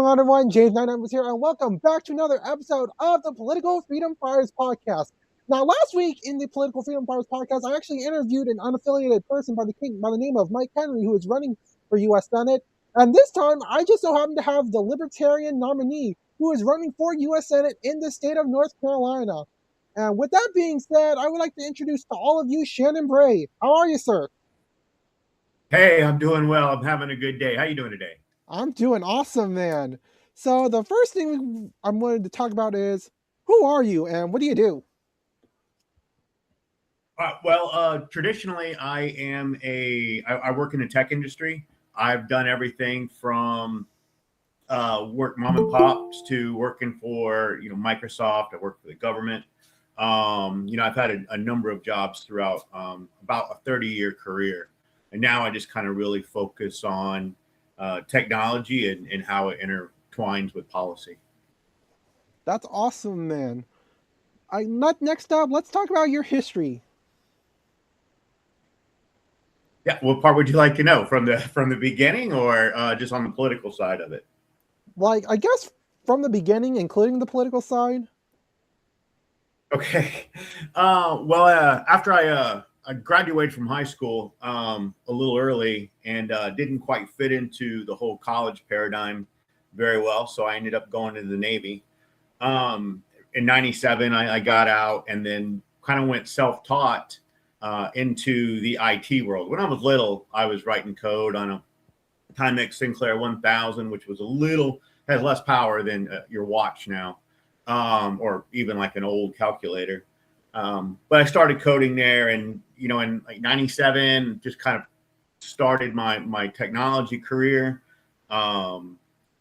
on, everyone? James Nine was here, and welcome back to another episode of the Political Freedom Fighters podcast. Now, last week in the Political Freedom Fighters podcast, I actually interviewed an unaffiliated person by the name of Mike Henry, who is running for U.S. Senate. And this time, I just so happen to have the Libertarian nominee who is running for U.S. Senate in the state of North Carolina. And with that being said, I would like to introduce to all of you Shannon Bray. How are you, sir? Hey, I'm doing well. I'm having a good day. How you doing today? I'm doing awesome, man. So the first thing I'm wanting to talk about is who are you and what do you do? Traditionally, I work in the tech industry. I've done everything from work mom and pops to working for Microsoft. I work for the government. I've had a number of jobs throughout about a 30-year career, and now I just kind of really focus on technology and how it intertwines with policy. That's awesome, man. Next up, let's talk about your history. Yeah, what part would you like to know from the beginning, or just on the political side of it? Like, I guess from the beginning, including the political side. Okay. After I graduated from high school a little early and didn't quite fit into the whole college paradigm very well, so I ended up going to the Navy. In '97, I got out and then kind of went self-taught into the IT world. When I was little, I was writing code on a Timex Sinclair 1000, which was has less power than your watch now, or even like an old calculator. But I started coding there, and in like '97, just kind of started my technology career.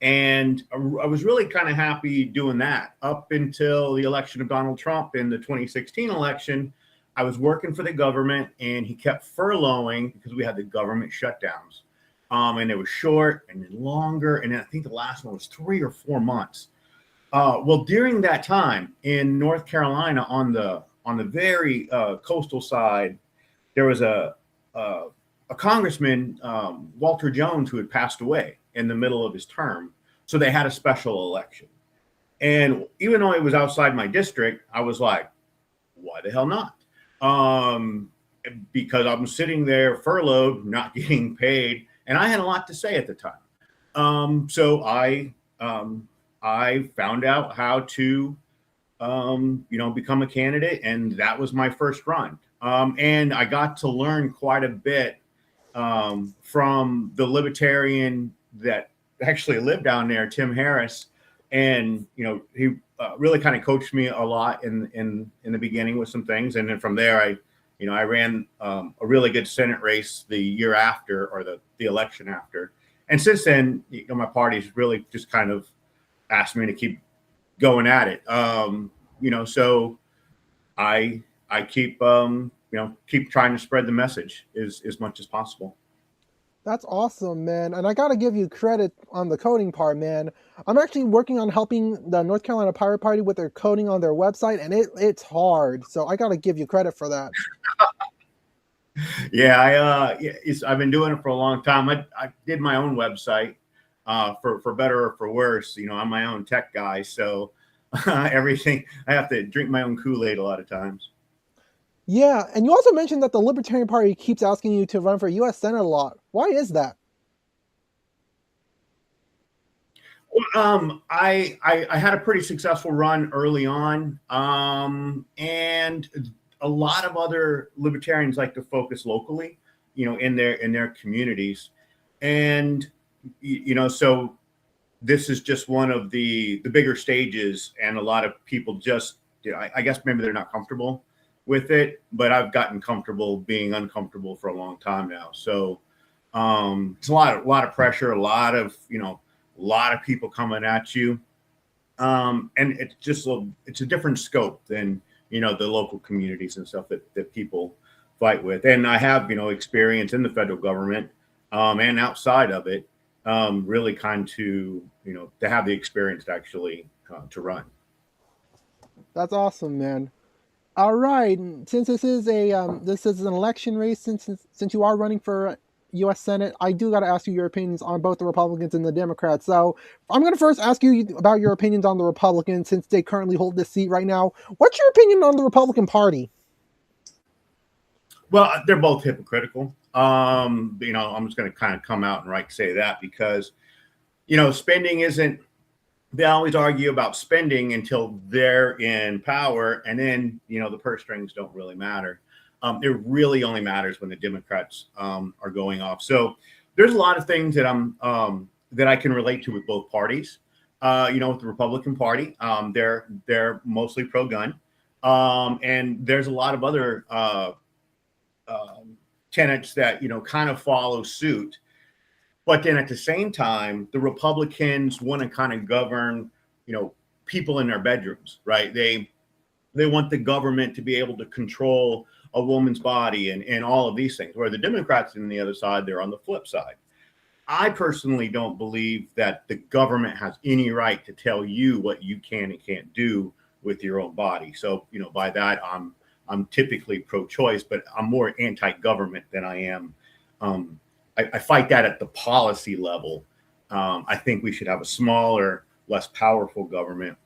And I was really kind of happy doing that up until the election of Donald Trump in the 2016 election. I was working for the government, and he kept furloughing because we had the government shutdowns. And it was short and then longer, and then I think the last one was 3 or 4 months. During that time in North Carolina, on the very coastal side, there was a congressman, Walter Jones, who had passed away in the middle of his term. So they had a special election. And even though it was outside my district, I was like, why the hell not? Because I'm sitting there furloughed, not getting paid, and I had a lot to say at the time. So I found out how to, become a candidate, and that was my first run. And I got to learn quite a bit from the libertarian that actually lived down there, Tim Harris, and he really kind of coached me a lot in the beginning with some things, and then from there I ran a really good Senate race the year after, or the election after, and since then my party's really just kind of asked me to keep going at it. So I keep keep trying to spread the message as much as possible. That's awesome, man. And I got to give you credit on the coding part, man. I'm actually working on helping the North Carolina Pirate Party with their coding on their website, and it's hard. So I got to give you credit for that. Yeah, I've been doing it for a long time. I did my own website for better or for worse. I'm my own tech guy, so everything I have to drink my own Kool-Aid a lot of times. Yeah, and you also mentioned that the Libertarian Party keeps asking you to run for U.S. Senate a lot. Why is that? I had a pretty successful run early on, and a lot of other libertarians like to focus locally, in their communities, and so this is just one of the bigger stages, and a lot of people just, I guess maybe they're not comfortable with it, but I've gotten comfortable being uncomfortable for a long time now. So it's a lot of pressure, a lot of people coming at you, and it's a different scope than the local communities and stuff that people fight with. And I have experience in the federal government and outside of it, really kind to have the experience to actually to run. That's awesome, man. All right, since this is an election race, since you are running for U.S. Senate, I do got to ask you your opinions on both the Republicans and the Democrats. So I'm going to first ask you about your opinions on the Republicans since they currently hold this seat right now. What's your opinion on the Republican Party? Well, they're both hypocritical. I'm just going to kind of come out and say that because, spending isn't, they always argue about spending until they're in power. And then, the purse strings don't really matter. It really only matters when the Democrats are going off. So there's a lot of things that I can relate to with both parties. With the Republican Party, they're mostly pro-gun. And there's a lot of other tenets that kind of follow suit, but then at the same time the Republicans want to kind of govern people in their bedrooms, right? They want the government to be able to control a woman's body and all of these things, where the Democrats on the other side, they're on the flip side. I personally don't believe that the government has any right to tell you what you can and can't do with your own body. So by that I'm typically pro-choice, but I'm more anti-government than I am. I fight that at the policy level. I think we should have a smaller, less powerful government.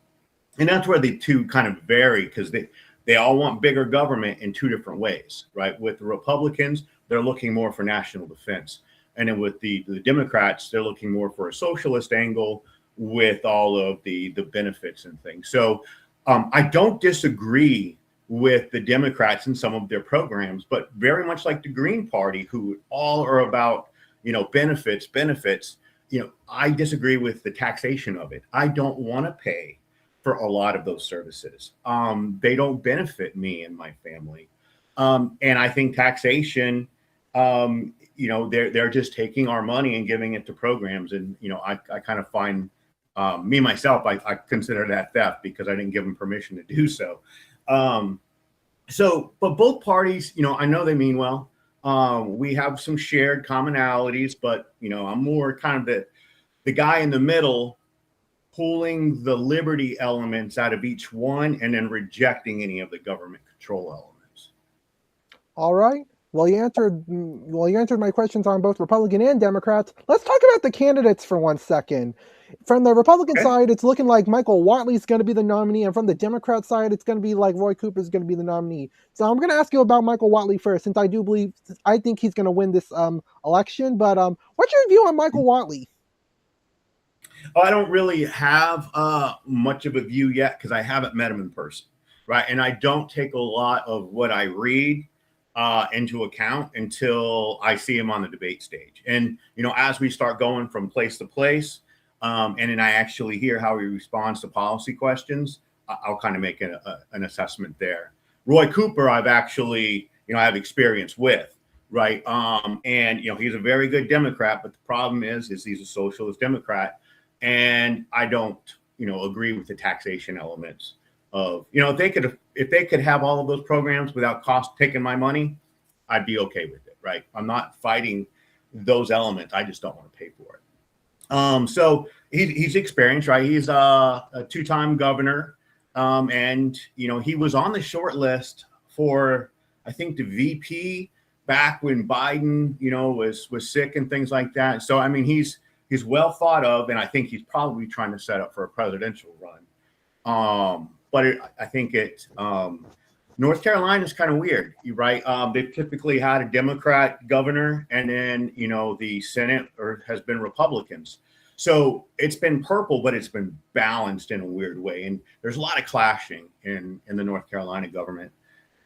And that's where the two kind of vary, because they all want bigger government in two different ways, right? With the Republicans, they're looking more for national defense. And then with the Democrats, they're looking more for a socialist angle with all of the benefits and things. So I don't disagree with the Democrats and some of their programs, but very much like the Green Party, who all are about, benefits. I disagree with the taxation of it. I don't want to pay for a lot of those services. They don't benefit me and my family. And I think taxation, they're just taking our money and giving it to programs. And, I kind of find me, myself, I consider that theft because I didn't give them permission to do so. But both parties, I know they mean well. We have some shared commonalities, but, I'm more kind of the guy in the middle, pulling the liberty elements out of each one and then rejecting any of the government control elements. All right. Well, you answered my questions on both Republican and Democrats. Let's talk about the candidates for 1 second. From the Republican side, it's looking like Michael Whatley's going to be the nominee, and from the Democrat side, it's going to be like Roy Cooper's going to be the nominee. So I'm going to ask you about Michael Whatley first, since I think he's going to win this election. But what's your view on Michael Whatley? I don't really have much of a view yet because I haven't met him in person, right? And I don't take a lot of what I read into account until I see him on the debate stage. And, as we start going from place to place, and then I actually hear how he responds to policy questions, I'll kind of make an assessment there. Roy Cooper, I've actually, I have experience with, right? And, he's a very good Democrat, but the problem is he's a socialist Democrat. And I don't, agree with the taxation elements of, if they could have all of those programs without taking my money, I'd be okay with it, right? I'm not fighting those elements. I just don't want to pay for it. So he's experienced, right? He's a two-time governor. And, he was on the short list for, I think, the VP back when Biden, was sick and things like that. So, I mean, he's well thought of, and I think he's probably trying to set up for a presidential run. But I think North Carolina is kind of weird, right? They've typically had a Democrat governor, and then the Senate has been Republicans. So it's been purple, but it's been balanced in a weird way, and there's a lot of clashing in the North Carolina government.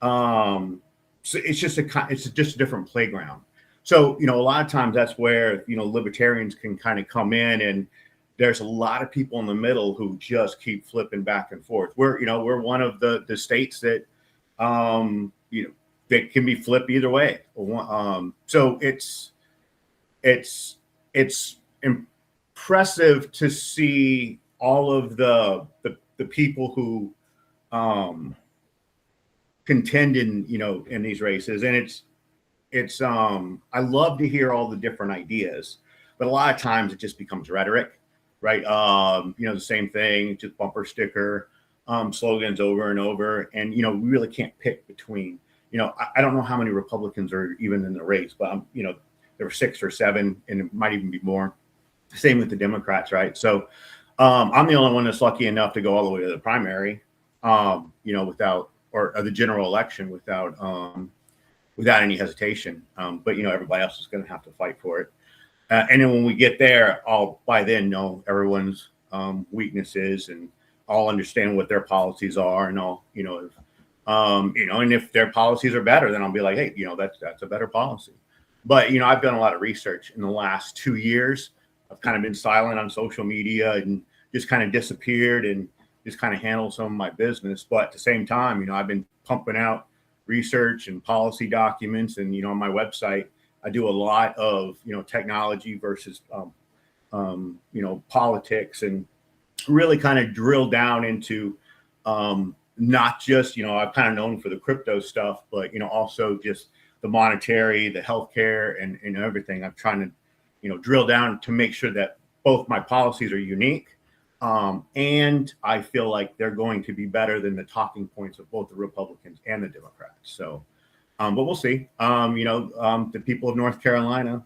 So it's just a different playground. So a lot of times that's where libertarians can kind of come in, and there's a lot of people in the middle who just keep flipping back and forth. We're one of the states that that can be flipped either way. So it's impressive to see all of the people who contend in these races, and it's I love to hear all the different ideas, but a lot of times it just becomes rhetoric, right? The same thing, just bumper sticker slogans over and over, and we really can't pick between. I don't know how many Republicans are even in the race, but there were 6 or 7, and it might even be more. Same with the Democrats, right? So I'm the only one that's lucky enough to go all the way to the primary, without or the general election without any hesitation. But everybody else is going to have to fight for it. And then when we get there, I'll by then know everyone's weaknesses, and I'll understand what their policies are, and I'll and if their policies are better, then I'll be like, hey, that's a better policy. But I've done a lot of research in the last 2 years. I've kind of been silent on social media and just kind of disappeared and just kind of handled some of my business. But at the same time, I've been pumping out research and policy documents, and on my website, I do a lot of technology versus politics, and really kind of drill down into not just I'm kind of known for the crypto stuff, but also just the monetary, the healthcare, and everything. I'm trying to drill down to make sure that both my policies are unique, and I feel like they're going to be better than the talking points of both the Republicans and the Democrats. So, but we'll see. The people of North Carolina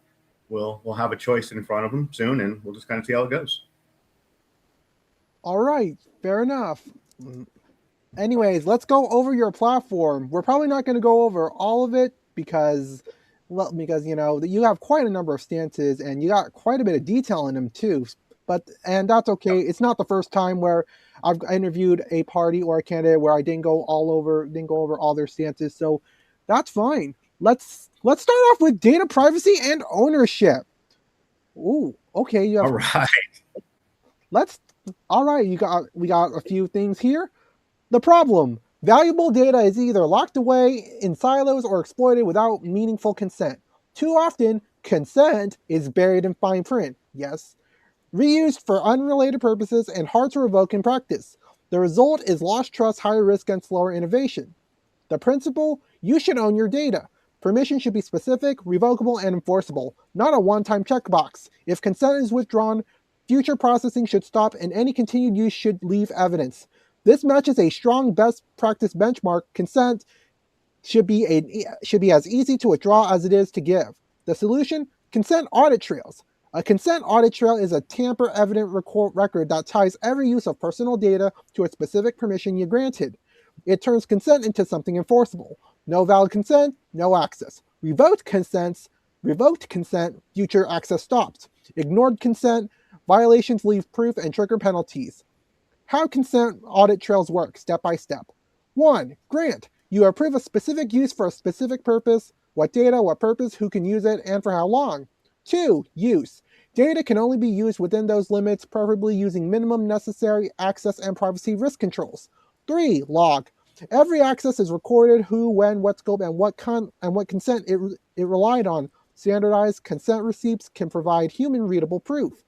will have a choice in front of them soon, and we'll just kind of see how it goes. All right, fair enough. Anyways, let's go over your platform. We're probably not going to go over all of it because you have quite a number of stances and you got quite a bit of detail in them too. And that's okay. It's not the first time where I've interviewed a party or a candidate where I didn't go over all their stances. So that's fine. Let's start off with data privacy and ownership. Ooh, okay. All right. All right. We got a few things here. The problem: valuable data is either locked away in silos or exploited without meaningful consent. Too often, consent is buried in fine print. Yes. Reused for unrelated purposes and hard to revoke in practice. The result is lost trust, higher risk, and slower innovation. The principle: you should own your data. Permission should be specific, revocable, and enforceable, not a one-time checkbox. If consent is withdrawn, future processing should stop and any continued use should leave evidence. This matches a strong best practice benchmark. Consent should be as easy to withdraw as it is to give. The solution: consent audit trails. A consent audit trail is a tamper-evident record that ties every use of personal data to a specific permission you granted. It turns consent into something enforceable. No valid consent, no access. Revoked consent, future access stops. Ignored consent, violations leave proof and trigger penalties. How consent audit trails work, step by step. 1. Grant. You approve a specific use for a specific purpose. What data, what purpose, who can use it, and for how long. 2. Use. Data can only be used within those limits, preferably using minimum necessary access and privacy risk controls. 3. Log. Every access is recorded: who, when, what scope, and what consent it relied on. Standardized consent receipts can provide human-readable proof.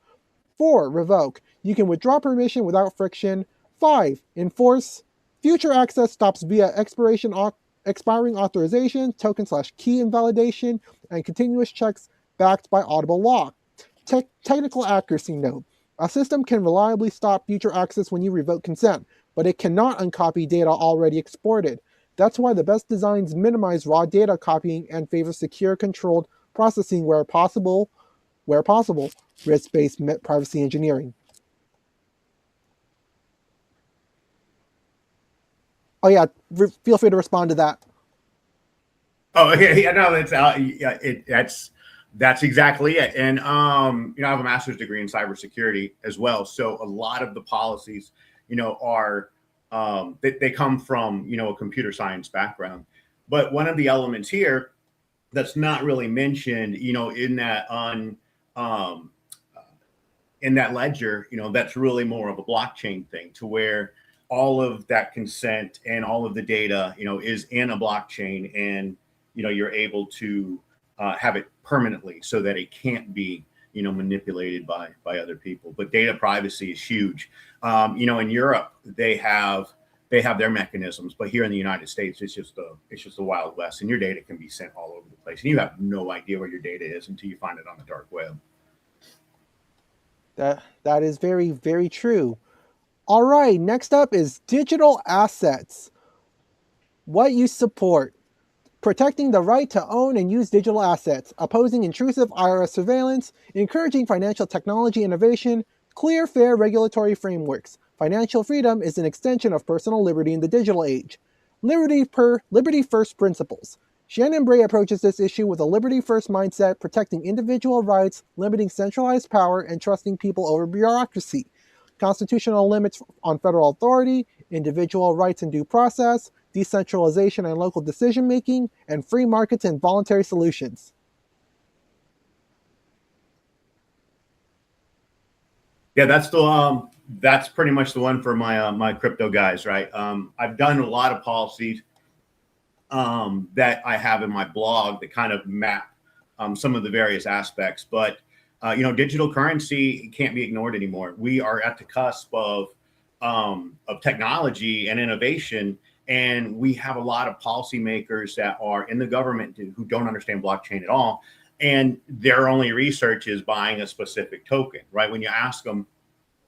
4. Revoke. You can withdraw permission without friction. 5. Enforce. Future access stops via expiring authorization, token/key invalidation, and continuous checks backed by audible log. Technical accuracy note. A system can reliably stop future access when you revoke consent, but it cannot uncopy data already exported. That's why the best designs minimize raw data copying and favor secure, controlled processing where possible, risk-based privacy engineering. Oh yeah, feel free to respond to that. Oh yeah, no, that's exactly it. And I have a master's degree in cybersecurity as well, so a lot of the policies, are they come from a computer science background. But one of the elements here that's not really mentioned, in that ledger, that's really more of a blockchain thing, to where all of that consent and all of the data, is in a blockchain, and you're able to have it permanently so that it can't be manipulated by other people. But data privacy is huge. In Europe they have their mechanisms, but here in the United States it's just the Wild West, and your data can be sent all over the place, and you have no idea where your data is until you find it on the dark web. That is very, very true. All right, next up is digital assets. What you support. protecting the right to own and use digital assets, opposing intrusive IRS surveillance, encouraging financial technology innovation, clear, fair regulatory frameworks. Financial freedom is an extension of personal liberty in the digital age. Liberty first principles. Shannon Bray approaches this issue with a liberty first mindset, protecting individual rights, limiting centralized power, and trusting people over bureaucracy. Constitutional limits on federal authority, individual rights and due process, decentralization and local decision making, and free markets and voluntary solutions. Yeah, that's pretty much the one for my crypto guys, right? I've done a lot of policies that I have in my blog that kind of map some of the various aspects, but digital currency can't be ignored anymore. We are at the cusp of technology and innovation, and we have a lot of policymakers that are in the government who don't understand blockchain at all, and their only research is buying a specific token, right? When you ask them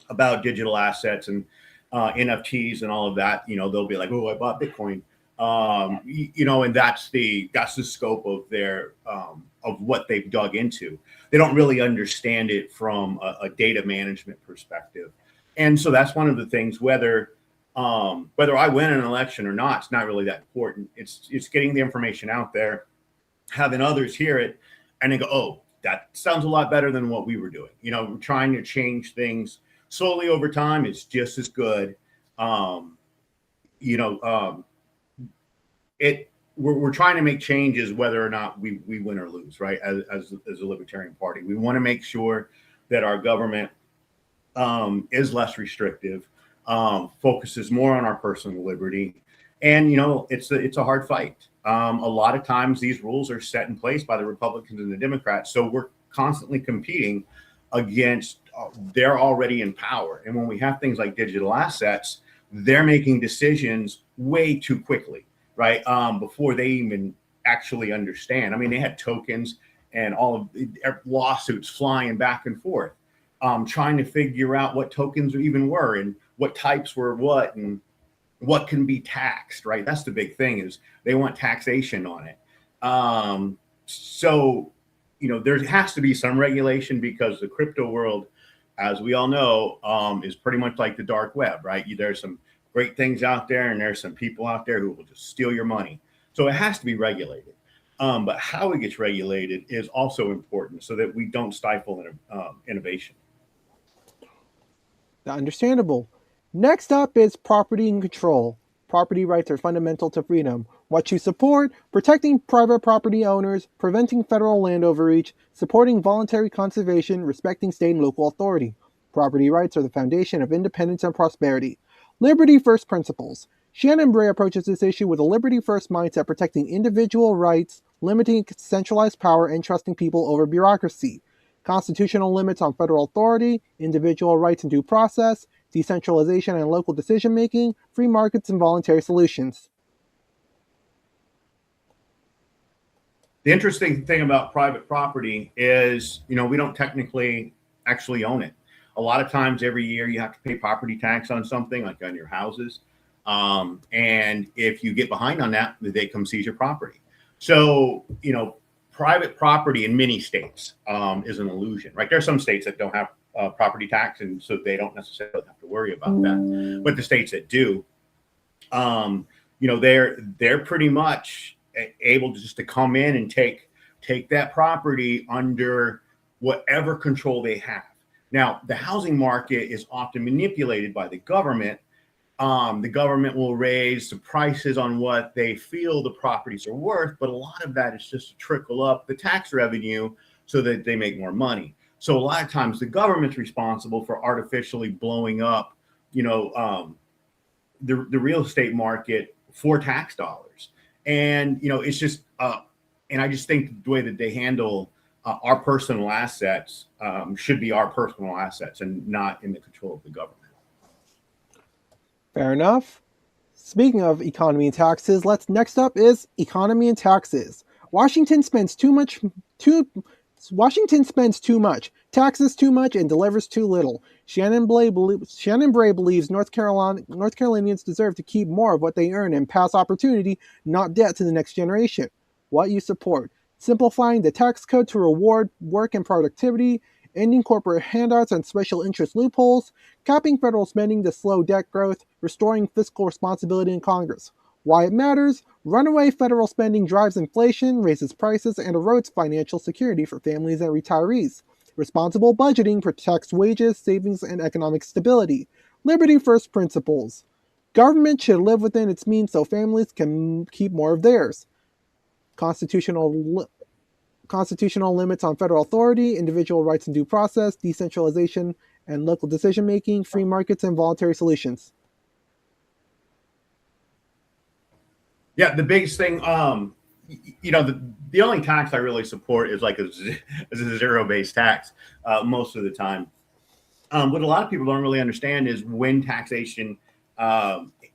about digital assets and NFTs and all of that, they'll be like, "Oh, I bought Bitcoin," and that's the scope of their of what they've dug into. They don't really understand it from a data management perspective, and so that's one of the things. Whether I win an election or not, it's not really that important. It's getting the information out there, having others hear it, and they go, "Oh, that sounds a lot better than what we were doing." We're trying to change things slowly over time. It's just as good. We're trying to make changes whether or not we win or lose, right? As a libertarian party, we want to make sure that our government is less restrictive, focuses more on our personal liberty, and it's a hard fight. A lot of times these rules are set in place by the Republicans and the Democrats, so we're constantly competing against. They're already in power, and when we have things like digital assets, they're making decisions way too quickly, right? Before they even actually understand. I mean, they had tokens and all of the lawsuits flying back and forth, trying to figure out what tokens even were and what types were what and what can be taxed, right? That's the big thing, is they want taxation on it. So there has to be some regulation, because the crypto world, as we all know, is pretty much like the dark web, right? There's some great things out there, and there's some people out there who will just steal your money. So it has to be regulated. But how it gets regulated is also important, so that we don't stifle innovation. Understandable. Next up is property and control. Property rights are fundamental to freedom. What you support: protecting private property owners, preventing federal land overreach, supporting voluntary conservation, respecting state and local authority. Property rights are the foundation of independence and prosperity. Liberty first principles. Shannon Bray approaches this issue with a liberty first mindset, protecting individual rights, limiting centralized power, and trusting people over bureaucracy. Constitutional limits on federal authority, individual rights and due process, decentralization and local decision making, free markets and voluntary solutions. The interesting thing about private property is, we don't technically actually own it. A lot of times every year you have to pay property tax on something, like on your houses. And if you get behind on that, they come seize your property. So, private property in many states is an illusion, right? There are some states that don't have property tax, and so they don't necessarily have to worry about that. But the states that do, they're pretty much able to come in and take that property under whatever control they have. Now, the housing market is often manipulated by the government. The government will raise the prices on what they feel the properties are worth, but a lot of that is just to trickle up the tax revenue so that they make more money. So a lot of times the government's responsible for artificially blowing up, the real estate market for tax dollars. And, it's just, and I just think the way that they handle our personal assets should be our personal assets and not in the control of the government. Fair enough. Speaking of economy and taxes, next up is economy and taxes. Washington spends too much, taxes too much, and delivers too little. Shannon Bray believes North Carolinians deserve to keep more of what they earn and pass opportunity, not debt, to the next generation. what you support. Simplifying the tax code to reward work and productivity, ending corporate handouts and special interest loopholes, capping federal spending to slow debt growth, restoring fiscal responsibility in Congress. Why it matters: runaway federal spending drives inflation, raises prices, and erodes financial security for families and retirees. Responsible budgeting protects wages, savings, and economic stability. Liberty first principles. Government should live within its means so families can keep more of theirs. Constitutional limits on federal authority, individual rights and due process, decentralization and local decision making, free markets, and voluntary solutions. Yeah, the biggest thing, the only tax I really support is like a zero-based tax most of the time. What a lot of people don't really understand is when taxation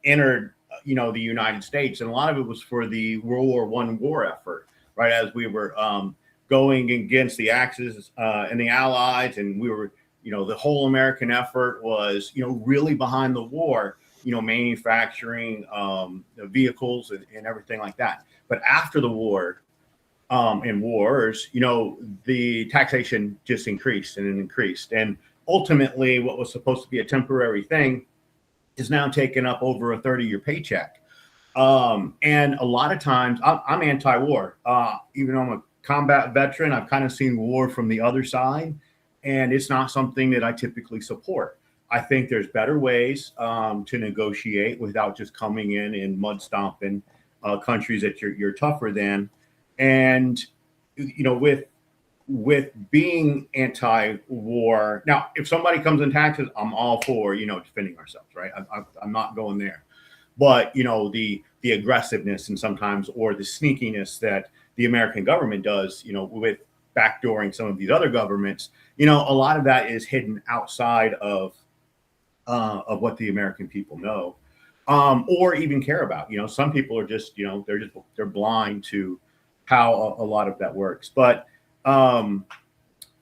entered, the United States, and a lot of it was for the World War I war effort, right? As we were going against the Axis and the Allies, and we were, the whole American effort was, really behind the war, manufacturing vehicles and everything like that. But after the war, in wars, the taxation just increased and increased. And ultimately, what was supposed to be a temporary thing is now taking up over a 30-year paycheck. And a lot of times, I'm anti-war. Even though I'm a combat veteran, I've kind of seen war from the other side, and it's not something that I typically support. I think there's better ways to negotiate without just coming in and mud stomping countries that you're tougher than. And with being anti-war, now if somebody comes in taxes, I'm all for defending ourselves, right? I'm not going there. But the aggressiveness and sometimes or the sneakiness that the American government does, with backdooring some of these other governments, a lot of that is hidden outside of what the American people know, or even care about. Some people are just, they're blind to how a lot of that works. But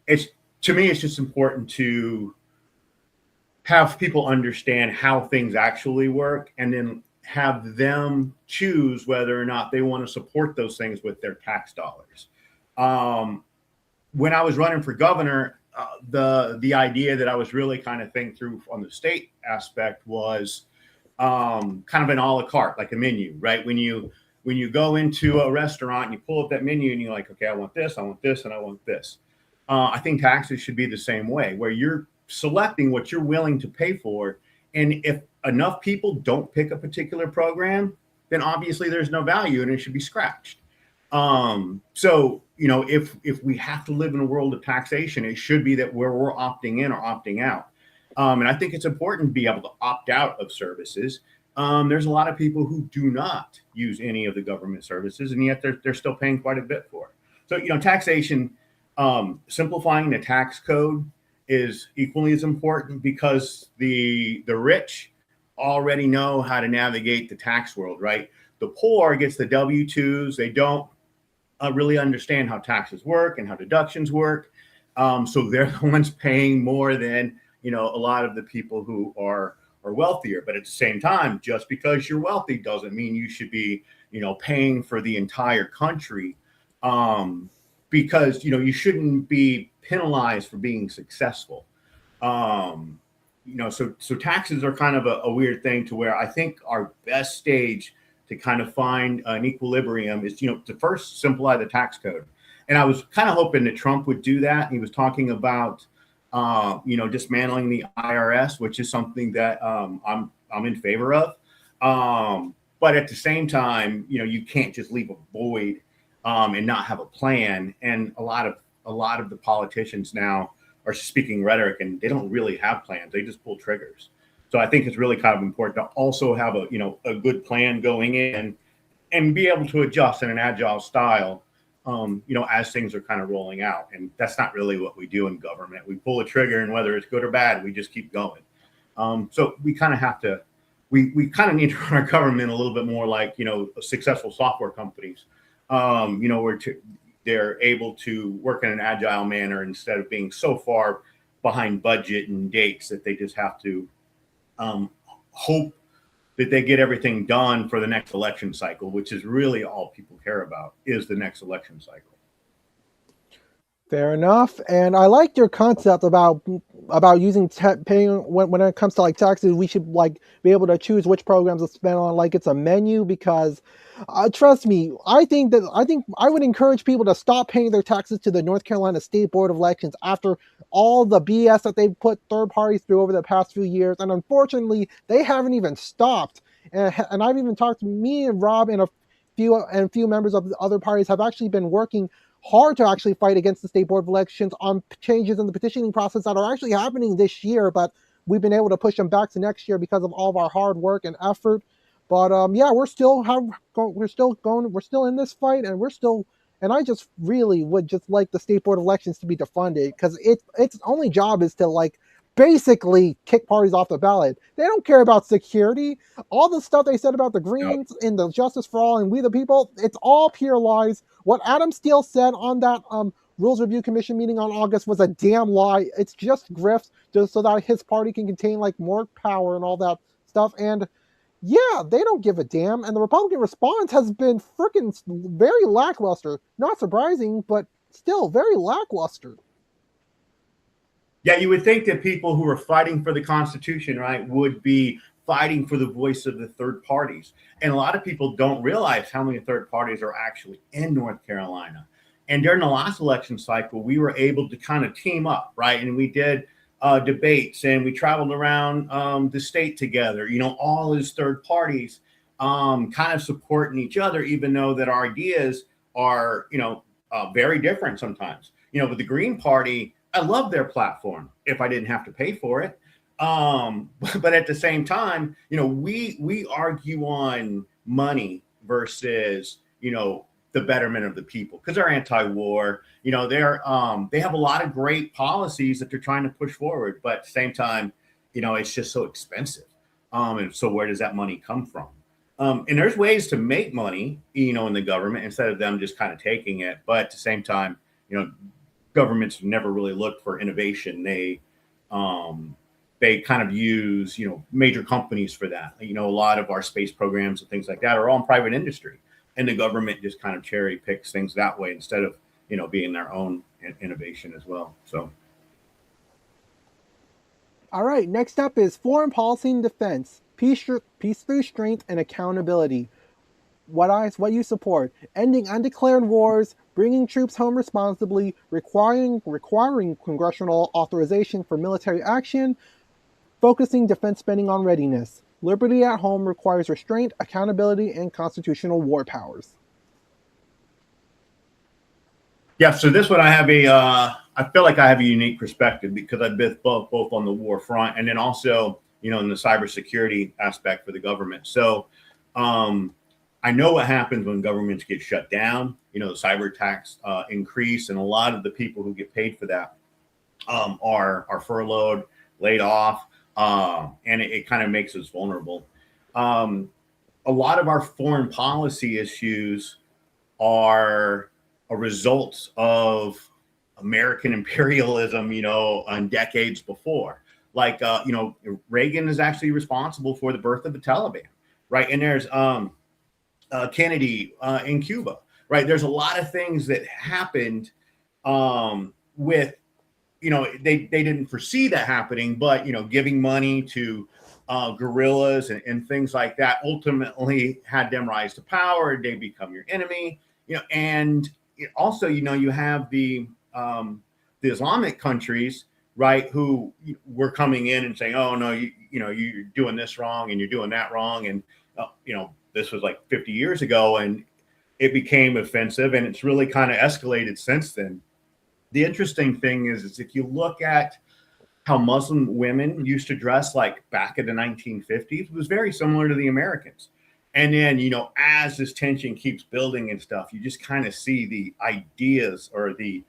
it's, to me, it's just important to have people understand how things actually work, and then have them choose whether or not they want to support those things with their tax dollars. When I was running for governor, the idea that I was really kind of thinking through on the state aspect was kind of an a la carte, like a menu, right? When you go into a restaurant and you pull up that menu and you're like, okay, I want this, and I want this. I think taxes should be the same way, where you're selecting what you're willing to pay for. And if enough people don't pick a particular program, then obviously there's no value and it should be scratched. So, if we have to live in a world of taxation, it should be that where we're opting in or opting out. And I think it's important to be able to opt out of services. There's a lot of people who do not use any of the government services, and yet they're still paying quite a bit for it. So, taxation, simplifying the tax code is equally as important, because the rich already know how to navigate the tax world, right? The poor gets the W-2s. They don't really understand how taxes work and how deductions work. So they're the ones paying more than, a lot of the people who are wealthier. But at the same time, just because you're wealthy doesn't mean you should be, paying for the entire country. Because, you shouldn't be penalized for being successful. So taxes are kind of a weird thing, to where I think our best stage to kind of find an equilibrium is, to first simplify the tax code. And I was kind of hoping that Trump would do that. He was talking about, dismantling the IRS, which is something that I'm in favor of. But at the same time, you can't just leave a void and not have a plan. And a lot of the politicians now are speaking rhetoric, and they don't really have plans. They just pull triggers. So I think it's really kind of important to also have a good plan going in, and be able to adjust in an agile style, as things are kind of rolling out. And that's not really what we do in government. We pull a trigger, and whether it's good or bad, we just keep going. So we kind of have to, we kind of need to run our government a little bit more like, successful software companies, where they're able to work in an agile manner instead of being so far behind budget and dates that they just have to hope that they get everything done for the next election cycle, which is really all people care about is the next election cycle. Fair enough. And I like your concept about using paying when it comes to like taxes. We should like be able to choose which programs to spend on, like it's a menu. Because trust me, I think I would encourage people to stop paying their taxes to the North Carolina State Board of Elections after all the BS that they've put third parties through over the past few years. And unfortunately, they haven't even stopped. And I've even talked to me and Rob and a few members of the other parties have actually been working hard to actually fight against the State Board of Elections on changes in the petitioning process that are actually happening this year, but we've been able to push them back to next year because of all of our hard work and effort. But yeah, we're still in this fight, and I just really would just like the State Board of Elections to be defunded, because its only job is to like basically kick parties off the ballot. They don't care about security. All the stuff they said about the Greens in the Justice for All and We the People, it's all pure lies. What Adam Steele said on that Rules Review Commission meeting on August was a damn lie. It's just grift, just so that his party can contain like more power and all that stuff. And yeah, they don't give a damn. And the Republican response has been freaking very lackluster. Not surprising, but still very lackluster. Yeah, you would think that people who are fighting for the Constitution, right, would be fighting for the voice of the third parties. And a lot of people don't realize how many third parties are actually in North Carolina. And during the last election cycle, we were able to kind of team up, right? And we did debates, and we traveled around the state together, all as third parties kind of supporting each other, even though that our ideas are, very different sometimes. With the Green Party, I love their platform if I didn't have to pay for it. But at the same time, we argue on money versus, the betterment of the people, because they're anti-war. They have a lot of great policies that they're trying to push forward, but at the same time, it's just so expensive. And so where does that money come from? And there's ways to make money, in the government instead of them just kind of taking it. But at the same time, governments never really look for innovation. They kind of use, major companies for that. A lot of our space programs and things like that are all in private industry, and the government just kind of cherry picks things that way instead of, being their own innovation as well. So. All right, next up is foreign policy and defense, peace through strength and accountability. What you support: ending undeclared wars, bringing troops home responsibly, requiring congressional authorization for military action, focusing defense spending on readiness. Liberty at home requires restraint, accountability, and constitutional war powers. Yeah, so this one I feel like I have a unique perspective because I've been both on the war front and then also, in the cybersecurity aspect for the government. So, I know what happens when governments get shut down. The cyber attacks increase, and a lot of the people who get paid for that are furloughed, laid off, and it kind of makes us vulnerable. A lot of our foreign policy issues are a result of American imperialism, on decades before. Like, Reagan is actually responsible for the birth of the Taliban, right? And there's Kennedy in Cuba, right? There's a lot of things that happened with, they didn't foresee that happening, but, giving money to guerrillas and things like that ultimately had them rise to power. They become your enemy, and also, you have the Islamic countries, right, who were coming in and saying, oh, no, you're doing this wrong and you're doing that wrong. And, this was like 50 years ago, and it became offensive, and it's really kind of escalated since then. The interesting thing is if you look at how Muslim women used to dress like back in the 1950s, it was very similar to the Americans. And then, as this tension keeps building and stuff, you just kind of see the ideas or the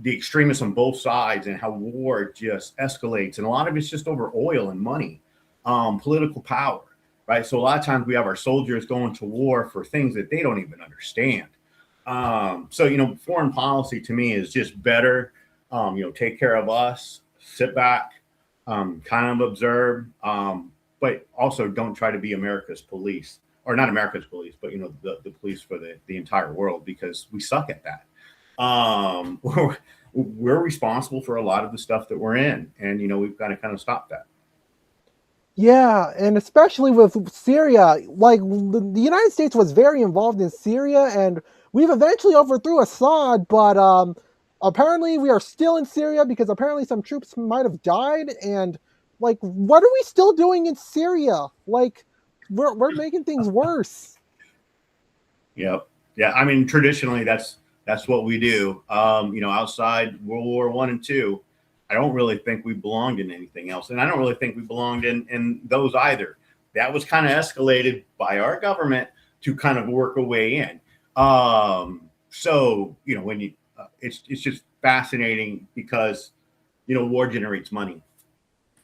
extremists on both sides and how war just escalates. And a lot of it's just over oil and money, political power. Right. So a lot of times we have our soldiers going to war for things that they don't even understand. So, foreign policy to me is just better. Take care of us, sit back, kind of observe, but also don't try to be America's police, or not America's police, but the police for the entire world, because we suck at that. We're responsible for a lot of the stuff that we're in, and we've got to kind of stop that. Yeah, and especially with Syria, like the United States was very involved in Syria, and we've eventually overthrew Assad, but apparently we are still in Syria because apparently some troops might have died, and like, what are we still doing in Syria? Like, we're making things worse. Yep. Yeah. I mean, traditionally, that's what we do. Outside World War I and II, I don't really think we belonged in anything else, and I don't really think we belonged in those either. That was kind of escalated by our government to kind of work a way in. So when you, it's just fascinating because war generates money,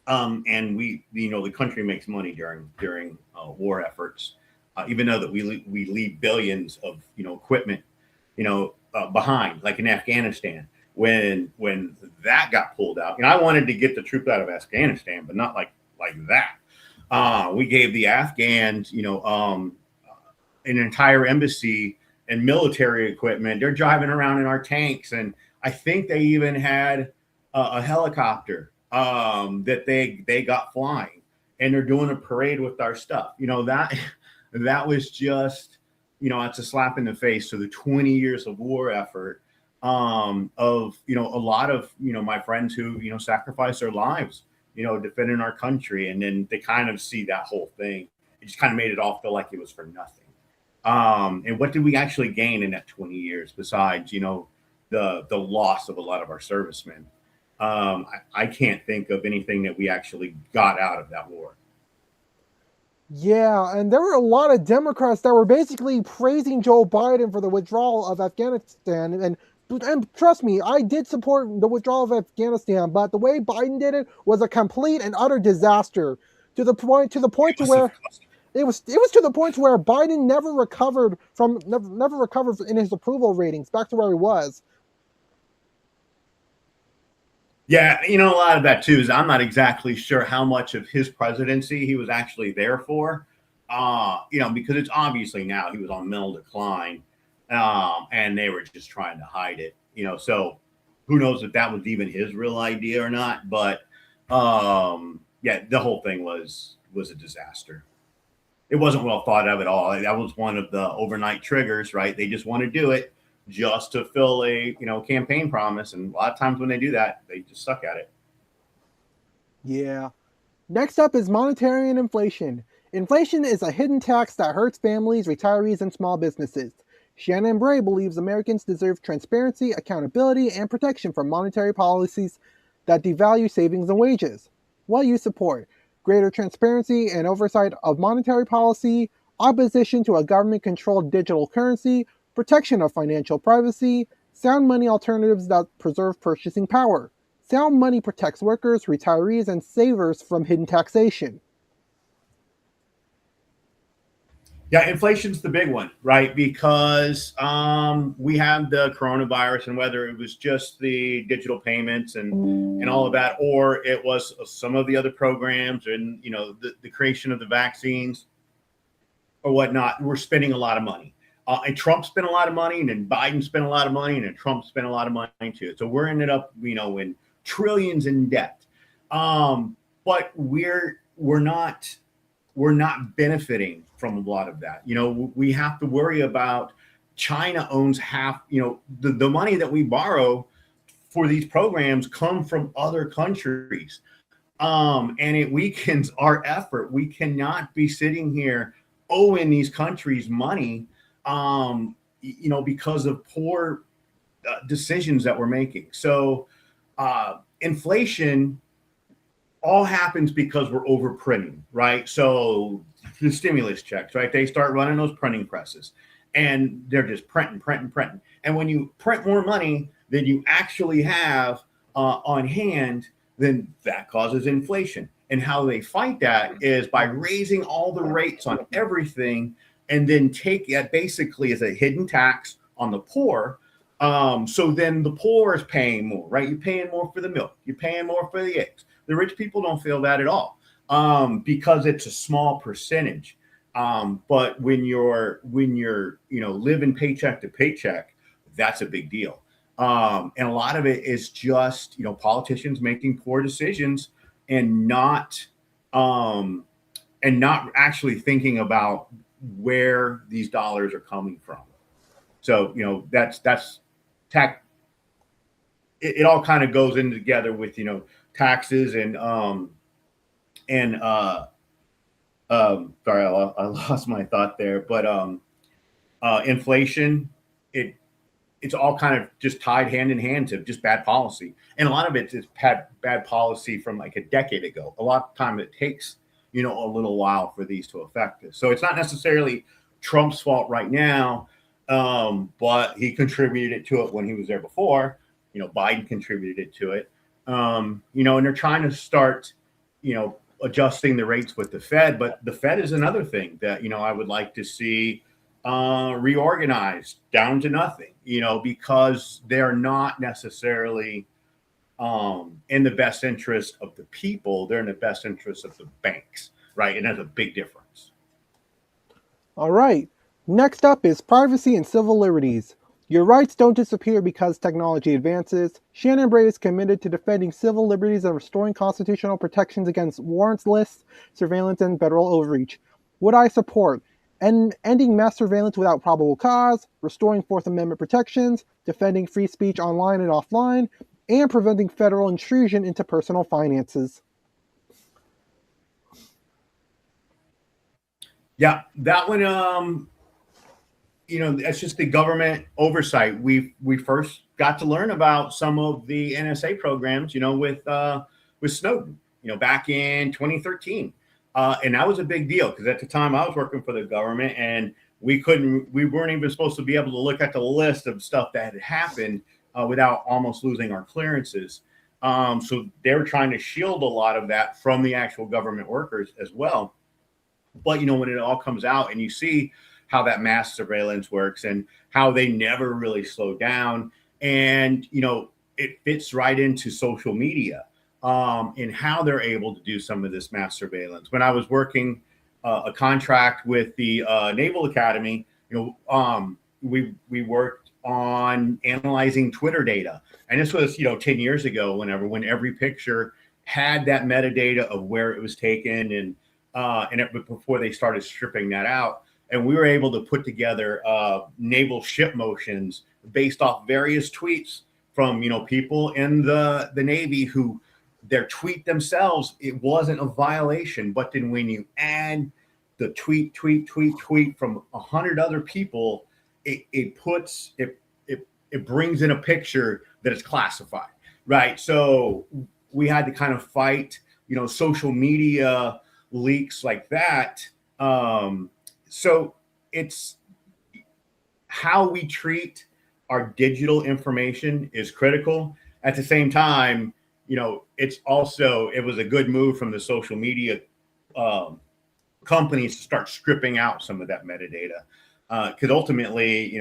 and the country makes money during war efforts, even though that we leave billions of equipment behind, like in Afghanistan. When that got pulled out, and I wanted to get the troops out of Afghanistan, but not like that. We gave the Afghans, an entire embassy and military equipment. They're driving around in our tanks, and I think they even had a helicopter that they got flying, and they're doing a parade with our stuff. That was just, it's a slap in the face to the 20 years of war effort of a lot of my friends who sacrificed their lives defending our country, and then they kind of see that whole thing. It just kind of made it all feel like it was for nothing. And what did we actually gain in that 20 years besides the loss of a lot of our servicemen? I can't think of anything that we actually got out of that war. Yeah, and there were a lot of Democrats that were basically praising Joe Biden for the withdrawal of Afghanistan, and trust me, I did support the withdrawal of Afghanistan, but the way Biden did it was a complete and utter disaster, to the point to where it was to the point where Biden never recovered in his approval ratings back to where he was. Yeah, a lot of that too is I'm not exactly sure how much of his presidency he was actually there for. Because it's obviously now he was on mental decline, and they were just trying to hide it. So who knows if that was even his real idea or not? But yeah, the whole thing was a disaster. It wasn't well thought of at all. That was one of the overnight triggers, right? They just want to do it just to fill a campaign promise, and a lot of times when they do that, they just suck at it. Yeah. Next up is monetary and inflation. Inflation is a hidden tax that hurts families, retirees, and small businesses. Shannon and Bray believes Americans deserve transparency, accountability, and protection from monetary policies that devalue savings and wages. What you support: greater transparency and oversight of monetary policy, opposition to a government-controlled digital currency, protection of financial privacy, sound money alternatives that preserve purchasing power. Sound money protects workers, retirees, and savers from hidden taxation. Yeah, inflation's the big one, right? Because we have the coronavirus, and whether it was just the digital payments and all of that, or it was some of the other programs and the creation of the vaccines or whatnot, we're spending a lot of money. And Trump spent a lot of money, and then Biden spent a lot of money, and then Trump spent a lot of money too. So we're ended up, in trillions in debt. But we're not benefiting from a lot of that. We have to worry about China owns half, the money that we borrow for these programs come from other countries. And it weakens our effort. We cannot be sitting here owing these countries money, because of poor decisions that we're making. So inflation all happens because we're overprinting, right? So the stimulus checks, right? They start running those printing presses, and they're just printing. And when you print more money than you actually have on hand, then that causes inflation. And how they fight that is by raising all the rates on everything, and then take that basically as a hidden tax on the poor. So then the poor is paying more, right? You're paying more for the milk. You're paying more for the eggs. The rich people don't feel that at all. because it's a small percentage. But when you're living paycheck to paycheck, that's a big deal. And a lot of it is just politicians making poor decisions and not um, not actually thinking about where these dollars are coming from. So that's tax. It all kind of goes in together with taxes and sorry, I lost my thought there, but inflation. It's all kind of just tied hand in hand to just bad policy, and a lot of it is bad policy from like a decade ago. A lot of time it takes a little while for these to affect us. So it's not necessarily Trump's fault right now, but he contributed to it when he was there before. Biden contributed to it. And they're trying to start, adjusting the rates with the Fed, but the Fed is another thing that I would like to see reorganized down to nothing. Because they're not necessarily in the best interest of the people; they're in the best interest of the banks, right? And that's a big difference. All right. Next up is privacy and civil liberties. Your rights don't disappear because technology advances. Shannon Bray is committed to defending civil liberties and restoring constitutional protections against warrantless surveillance and federal overreach. Would I support ending mass surveillance without probable cause, restoring Fourth Amendment protections, defending free speech online and offline, and preventing federal intrusion into personal finances? Yeah, that one. That's just the government oversight. We first got to learn about some of the NSA programs, with Snowden, back in 2013, and that was a big deal because at the time I was working for the government, and we weren't even supposed to be able to look at the list of stuff that had happened without almost losing our clearances. So they were trying to shield a lot of that from the actual government workers as well. But when it all comes out and you see how that mass surveillance works and how they never really slow down, and it fits right into social media and how they're able to do some of this mass surveillance. When I was working a contract with the Naval Academy, we worked on analyzing Twitter data, and this was 10 years ago. When every picture had that metadata of where it was taken and before they started stripping that out. And we were able to put together naval ship motions based off various tweets from people in the Navy who their tweet themselves, it wasn't a violation. But then when you add the tweet from 100 other people, it brings in a picture that is classified, right? So we had to kind of fight, social media leaks like that. So it's how we treat our digital information is critical. At the same time, it was a good move from the social media companies to start stripping out some of that metadata. Because ultimately,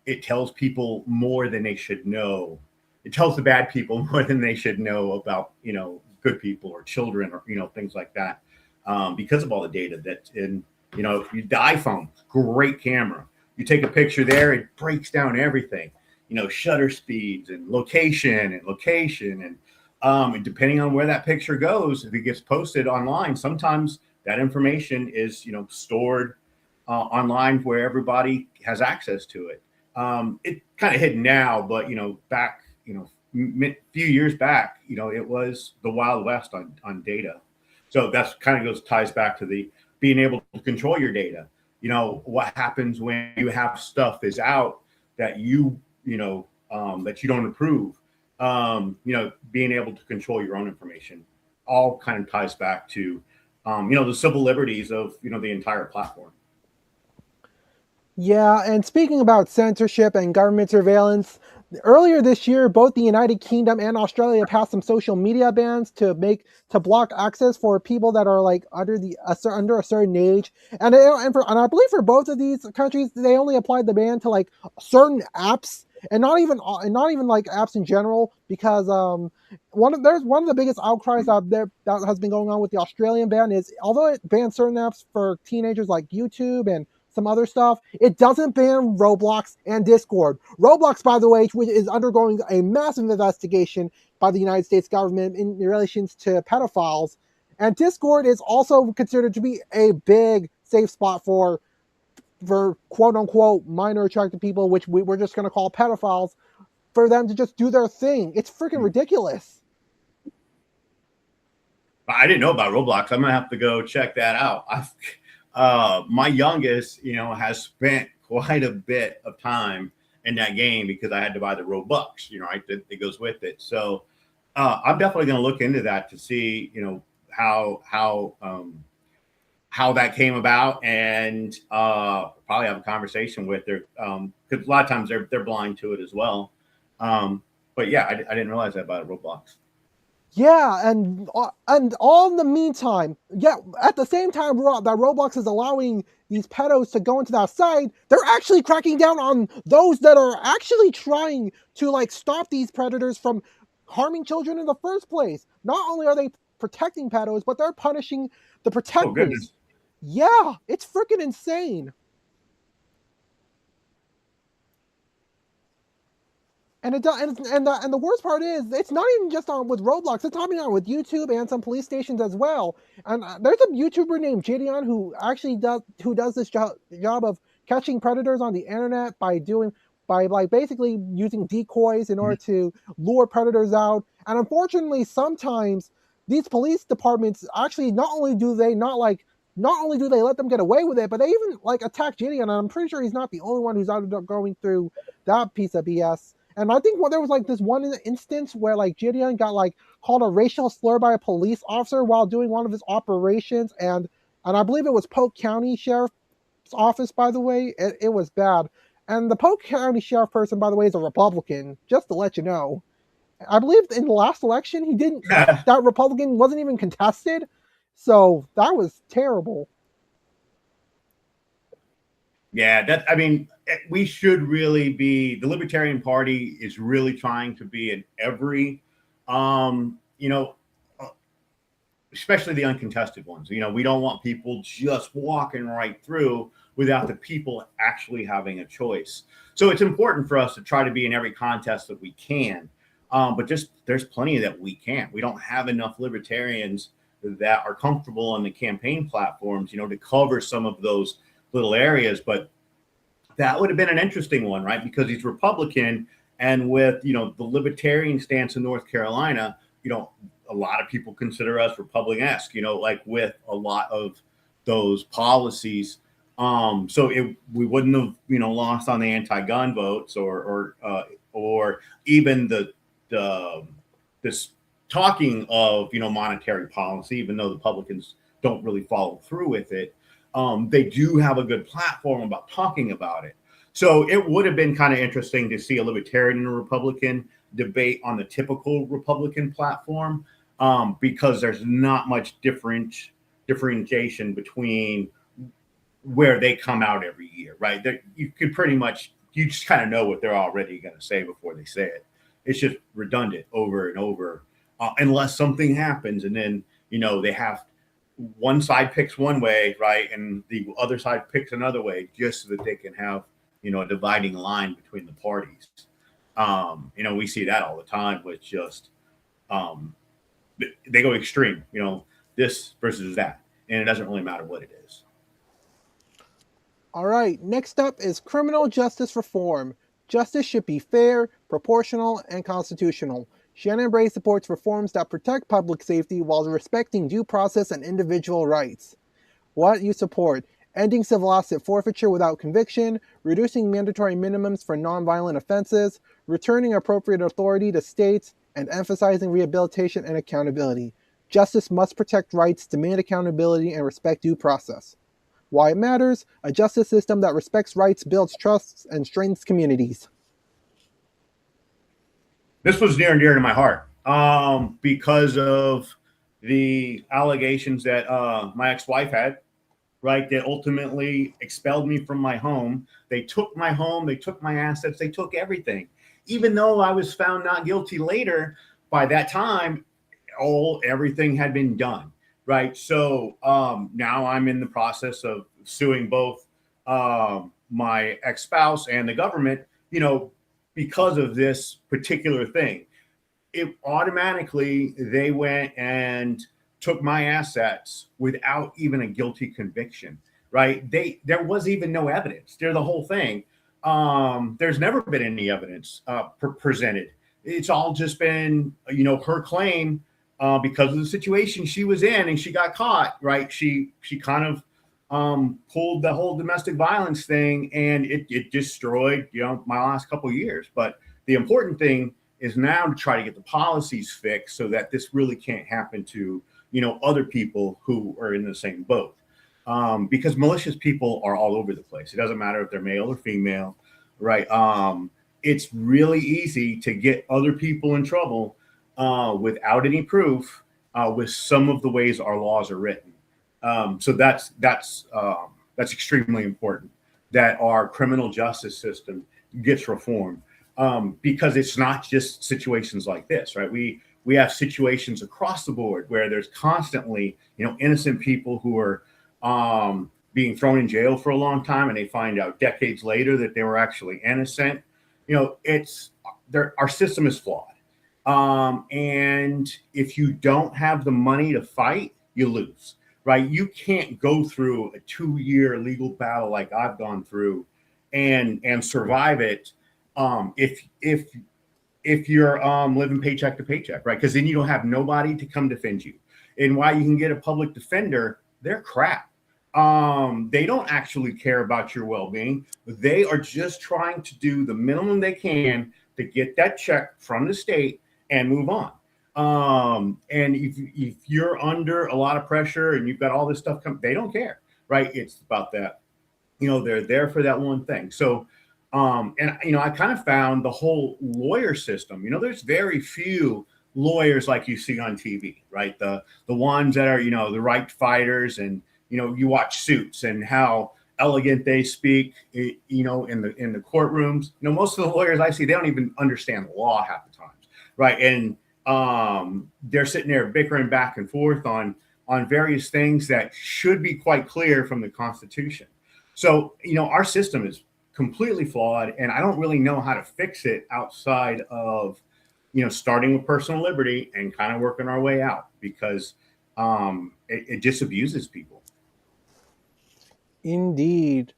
it tells people more than they should know. It tells the bad people more than they should know about, good people or children or, things like that. Because of all the data that's in, the iPhone, great camera. You take a picture there, it breaks down everything, shutter speeds and location. And depending on where that picture goes, if it gets posted online, sometimes that information is, stored online where everybody has access to it. It's kind of hidden now, but, back, few years back, it was the Wild West on data. So that's kind of ties back to the being able to control your data. What happens when you have stuff is out that that you don't approve. Being able to control your own information all kind of ties back to, the civil liberties of, the entire platform. Yeah, and speaking about censorship and government surveillance, earlier this year, both the United Kingdom and Australia passed some social media bans to block access for people that are like under a certain age. And I believe for both of these countries, they only applied the ban to like certain apps and not even like apps in general, because one of the biggest outcries out there that has been going on with the Australian ban is, although it bans certain apps for teenagers like YouTube and some other stuff, it doesn't ban Roblox and Discord. Roblox, by the way, which is undergoing a massive investigation by the United States government in relations to pedophiles, and Discord is also considered to be a big safe spot for quote unquote minor attracted people, which we're just going to call pedophiles, for them to just do their thing. It's freaking ridiculous. I didn't know about Roblox. I'm gonna have to go check that out. My youngest, has spent quite a bit of time in that game because I had to buy the Robux, right? That goes with it. So I'm definitely going to look into that to see, how that came about, and probably have a conversation with her, because a lot of times they're blind to it as well. But yeah, I didn't realize that about Roblox. Yeah, and all in the meantime, at the same time that Roblox is allowing these pedos to go into that site, they're actually cracking down on those that are actually trying to stop these predators from harming children in the first place. Not only are they protecting pedos, but they're punishing the protectors. Oh, goodness. Yeah, it's freaking insane. And the worst part is, it's not even just on with Roblox. It's happening on with YouTube and some police stations as well. And there's a YouTuber named Gideon who actually does this job of catching predators on the internet by basically using decoys in order to lure predators out. And unfortunately, sometimes these police departments actually not only do they let them get away with it, but they even attack Gideon. And I'm pretty sure he's not the only one who's ended up going through that piece of BS. And I think there was this one instance where Gideon got called a racial slur by a police officer while doing one of his operations, and I believe it was Polk County Sheriff's Office, by the way. It was bad. And the Polk County Sheriff person, by the way, is a Republican, just to let you know. I believe in the last election that Republican wasn't even contested, so that was terrible. Yeah, we should really be, the Libertarian Party is really trying to be in every, especially the uncontested ones. We don't want people just walking right through without the people actually having a choice. So it's important for us to try to be in every contest that we can. But there's plenty that we can't. We don't have enough libertarians that are comfortable on the campaign platforms, to cover some of those little areas. But that would have been an interesting one, right? Because he's Republican, and with the libertarian stance in North Carolina, a lot of people consider us Republican-esque, with a lot of those policies. So we wouldn't have lost on the anti-gun votes or even this talking of monetary policy, even though the Republicans don't really follow through with it. They do have a good platform about talking about it. So it would have been kind of interesting to see a libertarian and a Republican debate on the typical Republican platform, because there's not much differentiation between where they come out every year, right? You just kind of know what they're already going to say before they say it. It's just redundant over and over, unless something happens, and then they have one side picks one way, right, and the other side picks another way, just so that they can have a dividing line between the parties. We see that all the time with just they go extreme, this versus that, and it doesn't really matter what it is. All right, next up is criminal justice reform. Justice should be fair, proportional, and constitutional. Shannon Bray supports reforms that protect public safety while respecting due process and individual rights. What you support: ending civil asset forfeiture without conviction, reducing mandatory minimums for nonviolent offenses, returning appropriate authority to states, and emphasizing rehabilitation and accountability. Justice must protect rights, demand accountability, and respect due process. Why it matters: a justice system that respects rights builds trusts and strengthens communities. This was near and dear to my heart, because of the allegations that my ex-wife had right, that ultimately expelled me from my home. They took my home, they took my assets, they took everything. Even though I was found not guilty later, by that time, everything had been done, right? So now I'm in the process of suing both my ex-spouse and the government, because of this particular thing. It automatically, they went and took my assets without even a guilty conviction, right? There was even no evidence. They're the whole thing. There's never been any evidence presented. It's all just been, her claim, because of the situation she was in and she got caught, right? She kind of pulled the whole domestic violence thing, and it destroyed, my last couple of years. But the important thing is now to try to get the policies fixed so that this really can't happen to, other people who are in the same boat. Because malicious people are all over the place. It doesn't matter if they're male or female, right? It's really easy to get other people in trouble without any proof with some of the ways our laws are written. So that's extremely important that our criminal justice system gets reformed, because it's not just situations like this, right? We have situations across the board where there's constantly, innocent people who are being thrown in jail for a long time, and they find out decades later that they were actually innocent. Our system is flawed. And if you don't have the money to fight, you lose, right? You can't go through a 2-year legal battle like I've gone through and survive it if you're living paycheck to paycheck, right? Because then you don't have nobody to come defend you. And while you can get a public defender, they're crap. They don't actually care about your well-being. They are just trying to do the minimum they can to get that check from the state and move on. And if you're under a lot of pressure and you've got all this stuff coming, they don't care, right? It's about that, they're there for that one thing. So, I kind of found the whole lawyer system, there's very few lawyers like you see on TV, right? The ones that are, the right fighters, and, you watch Suits and how elegant they speak, in the courtrooms. Most of the lawyers I see, they don't even understand law half the times, right? And they're sitting there bickering back and forth on various things that should be quite clear from the Constitution. So, our system is completely flawed, and I don't really know how to fix it outside of, starting with personal liberty and kind of working our way out, because it just abuses people. Indeed.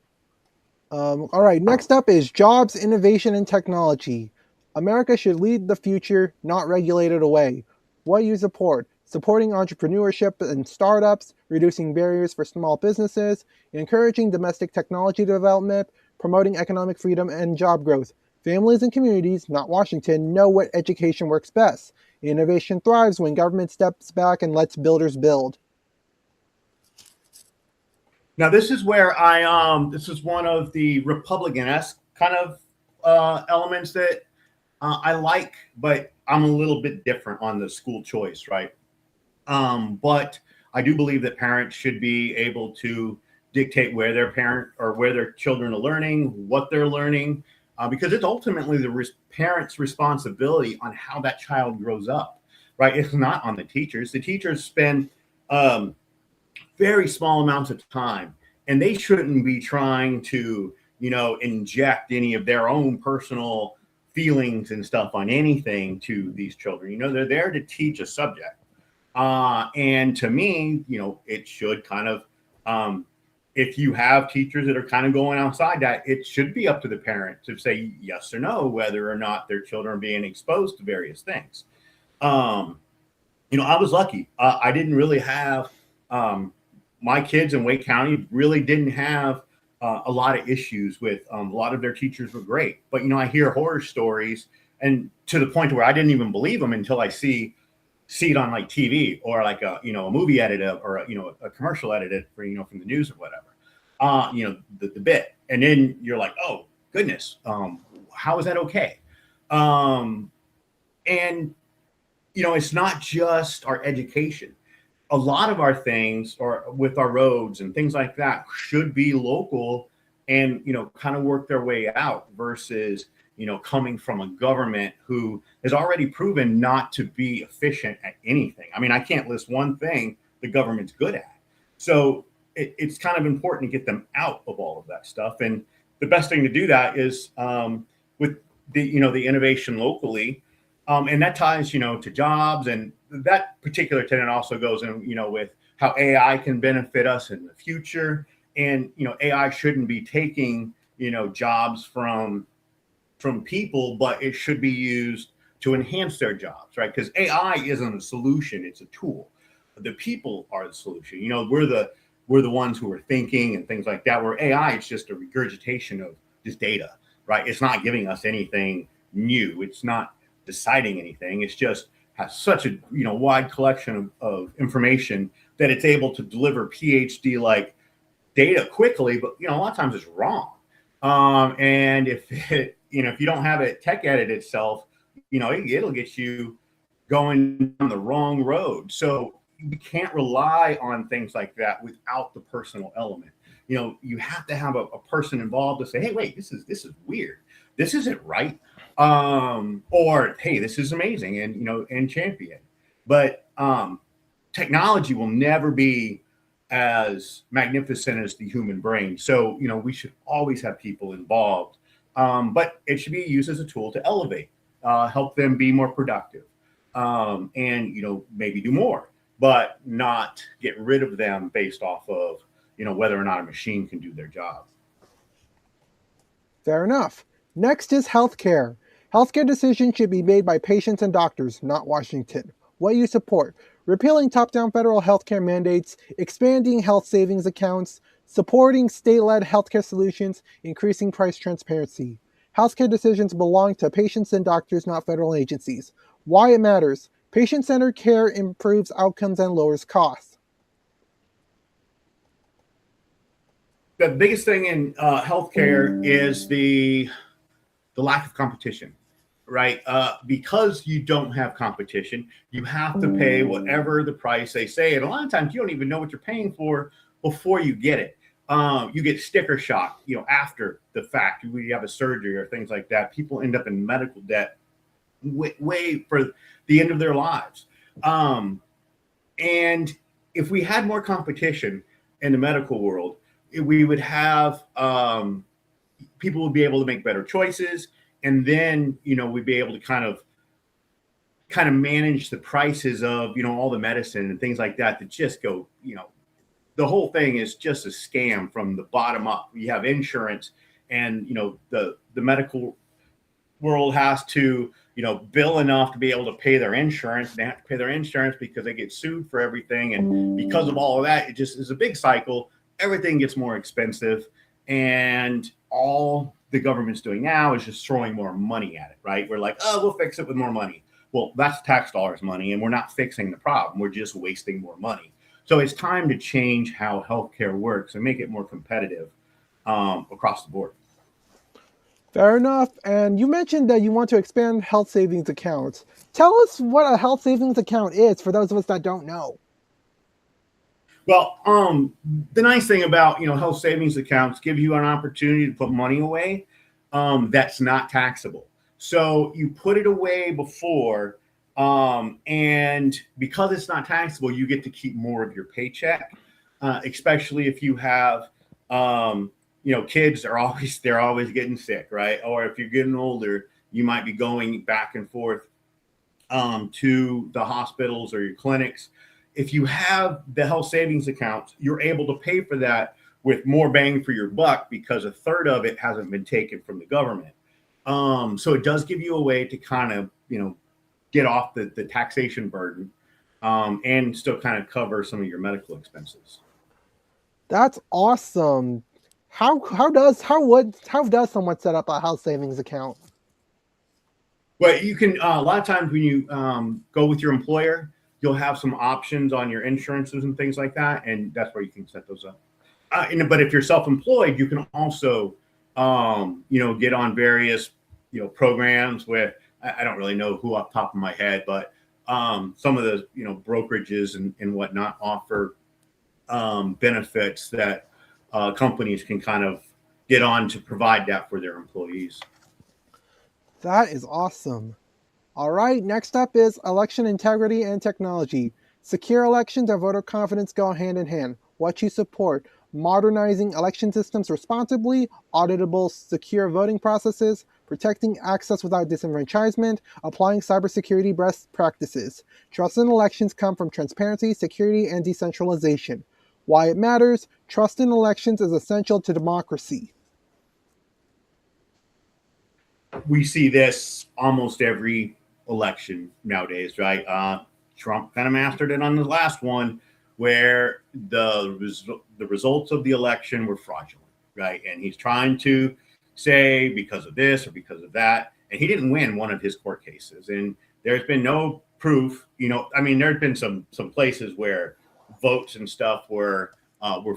All right, next up is jobs, innovation, and technology. America should lead the future, not regulate it away. What you support? Supporting entrepreneurship and startups, reducing barriers for small businesses, encouraging domestic technology development, promoting economic freedom and job growth. Families and communities, not Washington, know what education works best. Innovation thrives when government steps back and lets builders build. Now, this is where this is one of the Republican-esque kind of elements that I like, but I'm a little bit different on the school choice, right? But I do believe that parents should be able to dictate where their children are learning, what they're learning, because it's ultimately the parents' responsibility on how that child grows up, right? It's not on the teachers. The teachers spend very small amounts of time, and they shouldn't be trying to, inject any of their own personal feelings and stuff on anything to these children. They're there to teach a subject. And to me, it should kind of, if you have teachers that are kind of going outside that, it should be up to the parent to say yes or no, whether or not their children are being exposed to various things. I was lucky. I didn't really have, my kids in Wake County really didn't have a lot of issues with, a lot of their teachers were great. But, I hear horror stories, and to the point where I didn't even believe them until I see it on like TV or like a movie edited or a commercial edited for from the news or whatever, the bit, and then you're like, oh goodness, how is that okay? And it's not just our education. a lot of our things, or with our roads and things like that, should be local and, kind of work their way out versus, coming from a government who has already proven not to be efficient at anything. I mean, I can't list one thing the government's good at. So it's kind of important to get them out of all of that stuff. And the best thing to do that is with the innovation locally. And that ties, to jobs, and that particular tenant also goes in, with how AI can benefit us in the future. And, AI shouldn't be taking, jobs from people, but it should be used to enhance their jobs, right? Because AI isn't a solution; it's a tool. The people are the solution. We're the ones who are thinking and things like that. Where AI is just a regurgitation of just data, right? It's not giving us anything new. It's not deciding anything. It's just has such a wide collection of information that it's able to deliver PhD like data quickly, but a lot of times it's wrong. And if it if you don't have it tech edit itself, it'll get you going down the wrong road. So you can't rely on things like that without the personal element. You have to have a person involved to say, hey, wait, this is weird. This isn't right. Or hey, this is amazing, and champion. But technology will never be as magnificent as the human brain. So, we should always have people involved. But it should be used as a tool to elevate, help them be more productive, and, maybe do more, but not get rid of them based off of, whether or not a machine can do their job. Fair enough. Next is healthcare. Healthcare decisions should be made by patients and doctors, not Washington. What do you support? Repealing top-down federal healthcare mandates, expanding health savings accounts, supporting state-led healthcare solutions, increasing price transparency. Healthcare decisions belong to patients and doctors, not federal agencies. Why it matters. Patient-centered care improves outcomes and lowers costs. The biggest thing in healthcare is the lack of competition, right? Because you don't have competition, you have to pay whatever the price they say. And a lot of times you don't even know what you're paying for before you get it. You get sticker shock, after the fact. When you have a surgery or things like that, people end up in medical debt way for the end of their lives. And if we had more competition in the medical world, we would have people would be able to make better choices, and then we'd be able to kind of manage the prices of all the medicine and things like that just go. The whole thing is just a scam from the bottom up. You have insurance, and the medical world has to bill enough to be able to pay their insurance. They have to pay their insurance because they get sued for everything, and because of all of that, it just is a big cycle. Everything gets more expensive, and all the government's doing now is just throwing more money at it, right? We're like, oh, we'll fix it with more money. Well, that's tax dollars money, and we're not fixing the problem. We're just wasting more money. So it's time to change how healthcare works and make it more competitive across the board. Fair enough. And you mentioned that you want to expand health savings accounts. Tell us what a health savings account is for those of us that don't know. Well, the nice thing about, health savings accounts give you an opportunity to put money away that's not taxable. So you put it away before, and because it's not taxable, you get to keep more of your paycheck, especially if you have, kids they're always getting sick, right? Or if you're getting older, you might be going back and forth to the hospitals or your clinics. If you have the health savings account, you're able to pay for that with more bang for your buck because a third of it hasn't been taken from the government. So it does give you a way to kind of, get off the taxation burden and still kind of cover some of your medical expenses. That's awesome. How does someone set up a health savings account? Well, you can a lot of times when you go with your employer, you'll have some options on your insurances and things like that, and that's where you can set those up. But if you're self-employed, you can also, get on various, programs where I don't really know who off the top of my head, but some of the brokerages and whatnot offer benefits that companies can kind of get on to provide that for their employees. That is awesome. All right, next up is election integrity and technology. Secure elections and voter confidence go hand in hand. What you support: modernizing election systems responsibly, auditable, secure voting processes, protecting access without disenfranchisement, applying cybersecurity best practices. Trust in elections come from transparency, security, and decentralization. Why it matters: trust in elections is essential to democracy. We see this almost every election nowadays, right? Trump kind of mastered it on the last one, where the results of the election were fraudulent, right? And he's trying to say because of this or because of that, and he didn't win one of his court cases, and there's been no proof. I mean, there's been some places where votes and stuff were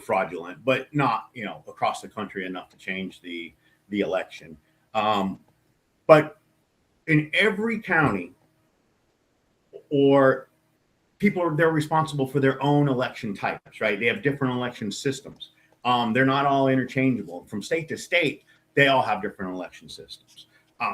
fraudulent, but not across the country enough to change the election. But in every county, or they're responsible for their own election types, right? They have different election systems. They're not all interchangeable. From state to state, they all have different election systems.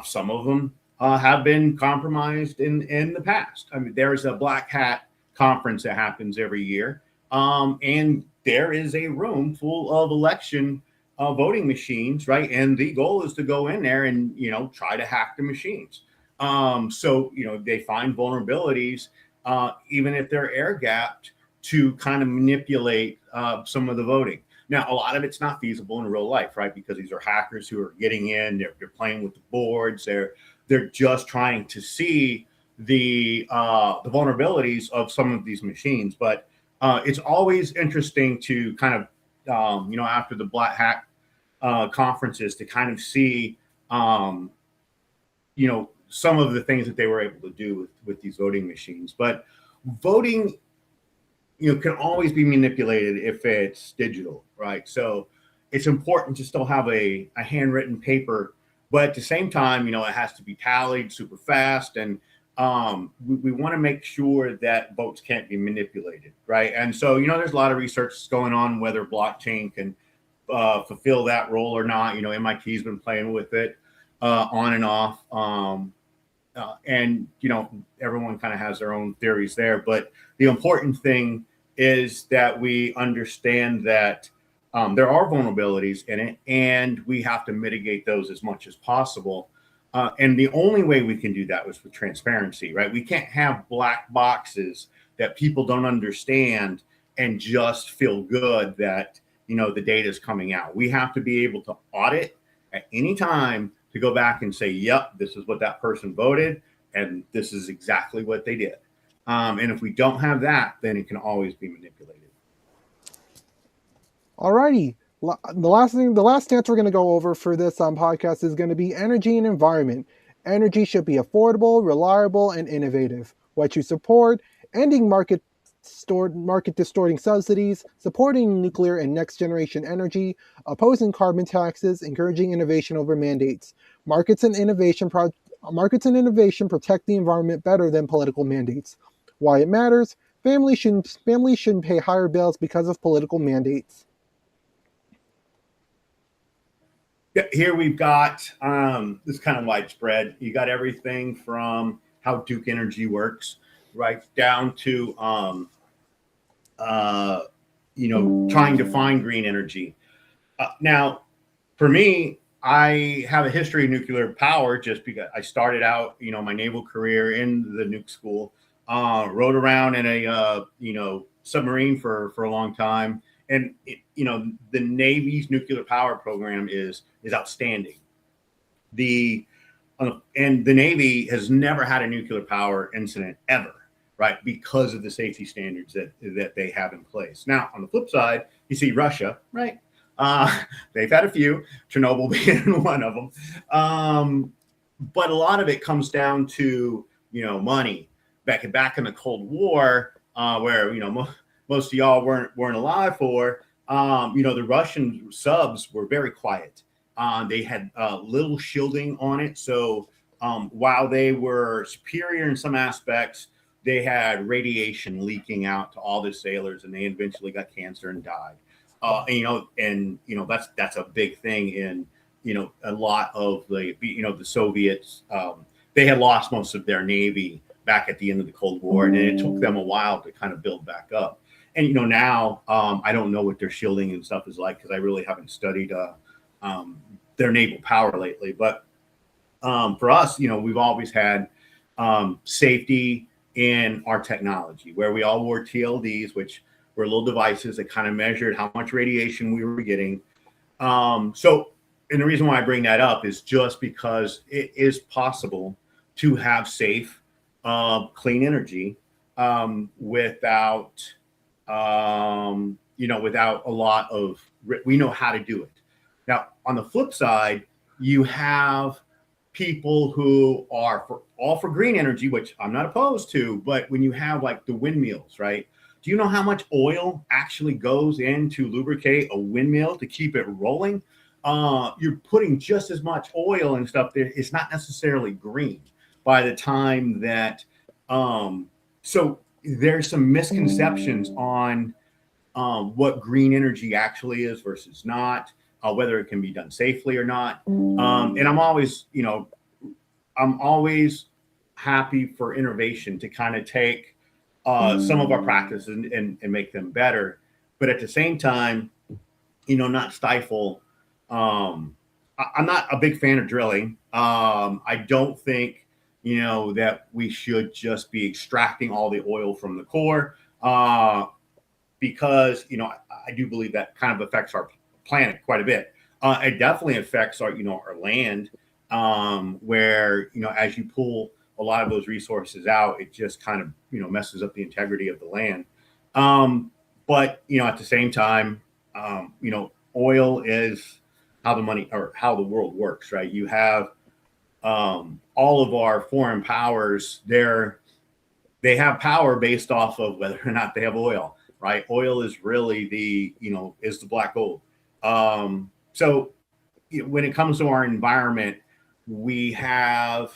Some of them have been compromised in the past. I mean, there's a black hat conference that happens every year, and there is a room full of election voting machines, right? And the goal is to go in there and try to hack the machines. So they find vulnerabilities, even if they're air gapped, to kind of manipulate some of the voting. Now, a lot of it's not feasible in real life, right? Because these are hackers who are getting in, they're playing with the boards, they're just trying to see the vulnerabilities of some of these machines. But it's always interesting to kind of after the black hat conferences, to kind of see some of the things that they were able to do with these voting machines. But voting can always be manipulated if it's digital, right? So it's important to still have a handwritten paper, but at the same time, it has to be tallied super fast, and we want to make sure that votes can't be manipulated, right? And so there's a lot of research going on whether blockchain can fulfill that role or not. MIT's been playing with it on and off, and everyone kind of has their own theories there. But the important thing is that we understand that there are vulnerabilities in it, and we have to mitigate those as much as possible. And the only way we can do that was with transparency, right? We can't have black boxes that people don't understand and just feel good that the data is coming out. We have to be able to audit at any time to go back and say, yep, this is what that person voted, and this is exactly what they did. And if we don't have that, then it can always be manipulated. Alrighty. The last stance we're going to go over for this podcast is going to be energy and environment. Energy should be affordable, reliable, and innovative. What you support: ending market distorting subsidies, supporting nuclear and next generation energy, opposing carbon taxes, encouraging innovation over mandates. Markets and innovation protect the environment better than political mandates. Why it matters: families shouldn't pay higher bills because of political mandates. Yeah, here we've got this kind of widespread. You got everything from how Duke Energy works, right, down to trying to find green energy. Now, for me, I have a history of nuclear power just because I started out, my naval career in the nuke school. Rode around in a submarine for a long time, and the Navy's nuclear power program is outstanding. And the Navy has never had a nuclear power incident ever, right? Because of the safety standards that they have in place. Now, on the flip side, you see Russia, right? They've had a few, Chernobyl being one of them. But a lot of it comes down to, money. Back in the Cold War, where, most of y'all weren't alive for, the Russian subs were very quiet. They had little shielding on it. So while they were superior in some aspects, they had radiation leaking out to all the sailors, and they eventually got cancer and died. That's a big thing in a lot of the Soviets. They had lost most of their navy back at the end of the Cold War, and it took them a while to kind of build back up. And now I don't know what their shielding and stuff is like because I really haven't studied their naval power lately. But for us, we've always had safety in our technology, where we all wore TLDs, which were little devices that kind of measured how much radiation we were getting. And the reason why I bring that up is just because it is possible to have safe, clean energy without a lot of. We know how to do it. Now, on the flip side, you have people who are all for green energy, which I'm not opposed to, but when you have like the windmills, right? Do you know how much oil actually goes in to lubricate a windmill to keep it rolling? You're putting just as much oil and stuff there. It's not necessarily green by the time that, so there's some misconceptions on what green energy actually is versus not. Whether it can be done safely or not. And I'm always happy for innovation to kind of take some of our practices and make them better. But at the same time, not stifle. I'm not a big fan of drilling. I don't think, that we should just be extracting all the oil from the core because, I do believe that kind of affects our planet quite a bit. It definitely affects our land, where as you pull a lot of those resources out, it just kind of messes up the integrity of the land. But at the same time, oil is how the money or how the world works, right? You have all of our foreign powers. They have power based off of whether or not they have oil, right? Oil is really the black gold. So when it comes to our environment, we have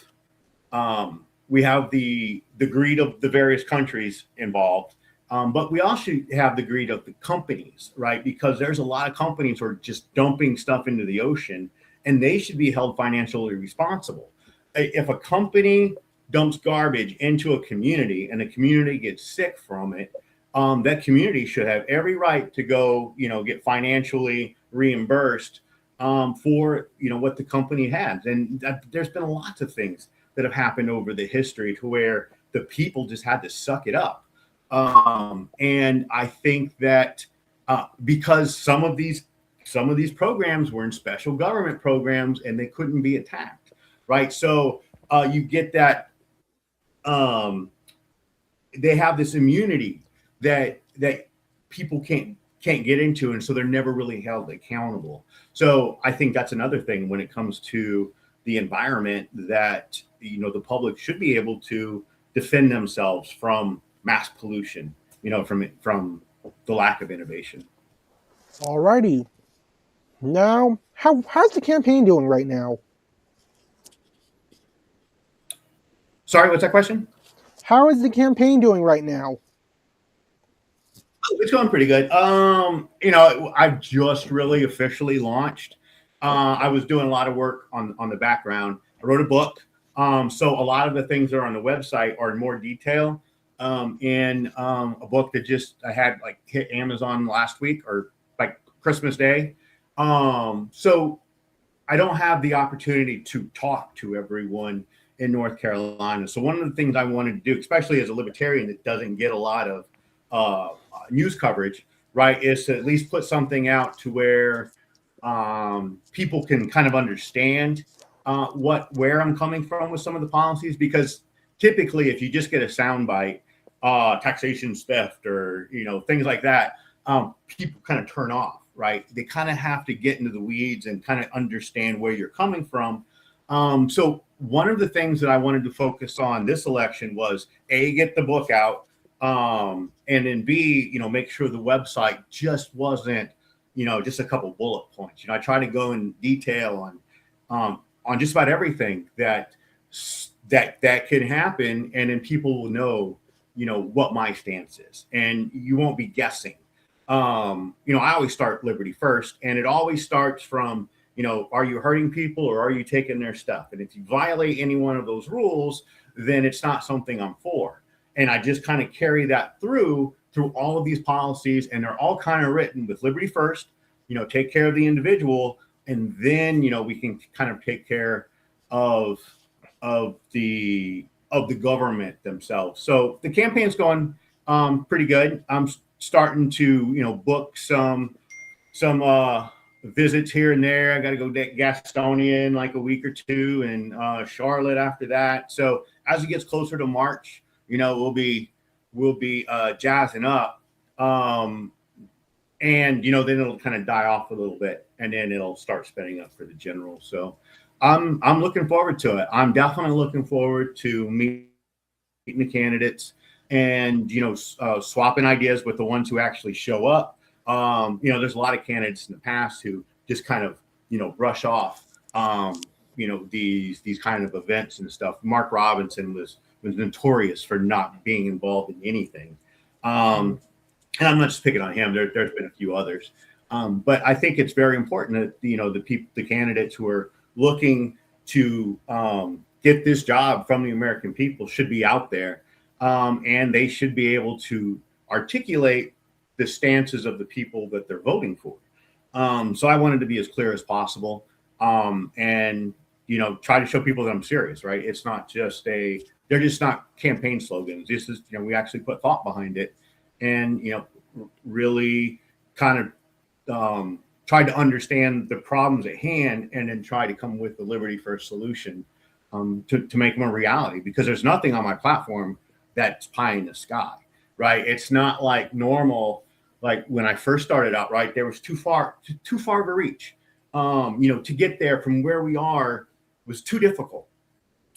the greed of the various countries involved, but we also have the greed of the companies, right? Because there's a lot of companies who are just dumping stuff into the ocean, and they should be held financially responsible. If a company dumps garbage into a community and the community gets sick from it, that community should have every right to go, get financially reimbursed for what the company has. And there's been lots of things that have happened over the history to where the people just had to suck it up. And I think that because some of these programs were in special government programs and they couldn't be attacked, right? So you get that they have this immunity that people can't get into, and so they're never really held accountable. So I think that's another thing when it comes to the environment, that the public should be able to defend themselves from mass pollution, from the lack of innovation. Alrighty. Now, how's the campaign doing right now? Sorry, what's that question? How is the campaign doing right now? It's going pretty good. I've just really officially launched. I was doing a lot of work on the background. I wrote a book. So a lot of the things that are on the website are in more detail. In a book that I had like hit Amazon last week or like Christmas Day. So I don't have the opportunity to talk to everyone in North Carolina. So one of the things I wanted to do, especially as a libertarian that doesn't get a lot of news coverage, right, is to at least put something out to where people can kind of understand where I'm coming from with some of the policies. Because typically, if you just get a soundbite, taxation's theft or things like that, people kind of turn off, right? They kind of have to get into the weeds and kind of understand where you're coming from. So one of the things that I wanted to focus on this election was A, get the book out, and then B, make sure the website just wasn't, just a couple bullet points. I try to go in detail on just about everything that can happen, and then people will know what my stance is, and you won't be guessing. I always start Liberty first, and it always starts from, are you hurting people or are you taking their stuff? And if you violate any one of those rules, then it's not something I'm for. And I just kind of carry that through all of these policies, and they're all kind of written with Liberty first, take care of the individual, and then, we can kind of take care of the government themselves. So the campaign's going pretty good. I'm starting to, book some visits here and there. I got to go to Gastonia in like a week or two, and Charlotte after that. So as it gets closer to March, we'll be jazzing up, and then it'll kind of die off a little bit, and then it'll start spinning up for the general. So I'm looking forward to it. I'm definitely looking forward to meeting the candidates and swapping ideas with the ones who actually show up. There's a lot of candidates in the past who just kind of brush off these kind of events and stuff. Mark Robinson was notorious for not being involved in anything, and I'm not just picking on him. There's been a few others, but I think it's very important that the candidates who are looking to get this job from the American people should be out there, and they should be able to articulate the stances of the people that they're voting for. So I wanted to be as clear as possible, and try to show people that I'm serious. Right? It's not just they're just not campaign slogans. This is we actually put thought behind it, and really kind of try to understand the problems at hand, and then try to come with the Liberty First solution to make them a reality. Because there's nothing on my platform that's pie in the sky, right? It's not like normal. Like when I first started out, right, there was too far to reach. To get there from where we are was too difficult.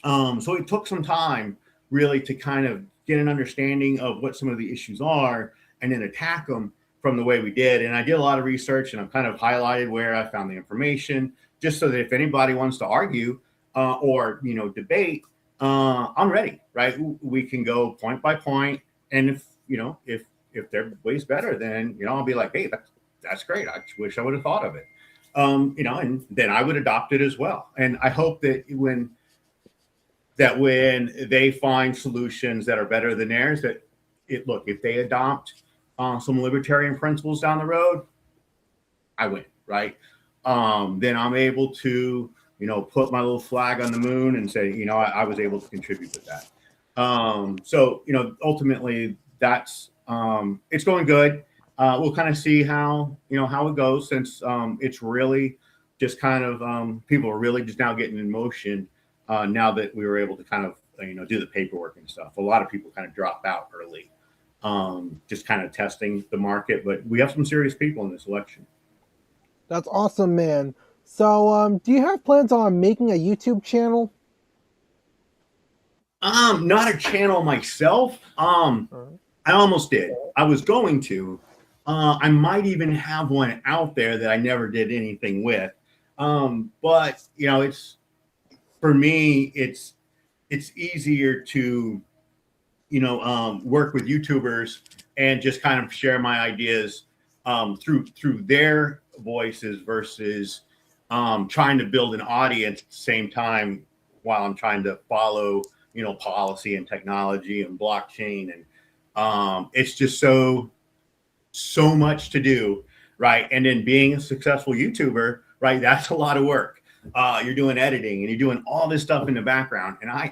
So it took some time really to kind of get an understanding of what some of the issues are, and then attack them from the way we did. And I did a lot of research, and I've kind of highlighted where I found the information, just so that if anybody wants to argue or debate, I'm ready. Right? We can go point by point, and if their way's better, then I'll be like, hey, that's great. I wish I would have thought of it. And then I would adopt it as well. And I hope that when they find solutions that are better than theirs, if they adopt some libertarian principles down the road, I win, right? Then I'm able to, put my little flag on the moon and say, I was able to contribute to that. So, ultimately that's, it's going good. We'll kind of see how it goes, since it's really just kind of people are really just now getting in motion now that we were able to kind of do the paperwork and stuff. A lot of people kind of drop out early, just kind of testing the market. But we have some serious people in this election. That's awesome, man. So do you have plans on making a YouTube channel? Not a channel myself. I almost did. I was going to. I might even have one out there that I never did anything with. But it's, for me, it's easier to work with YouTubers and just kind of share my ideas through their voices versus trying to build an audience at the same time while I'm trying to follow policy and technology and blockchain, and it's just so much to do, right? And then being a successful YouTuber, right, that's a lot of work. You're doing editing and you're doing all this stuff in the background, and I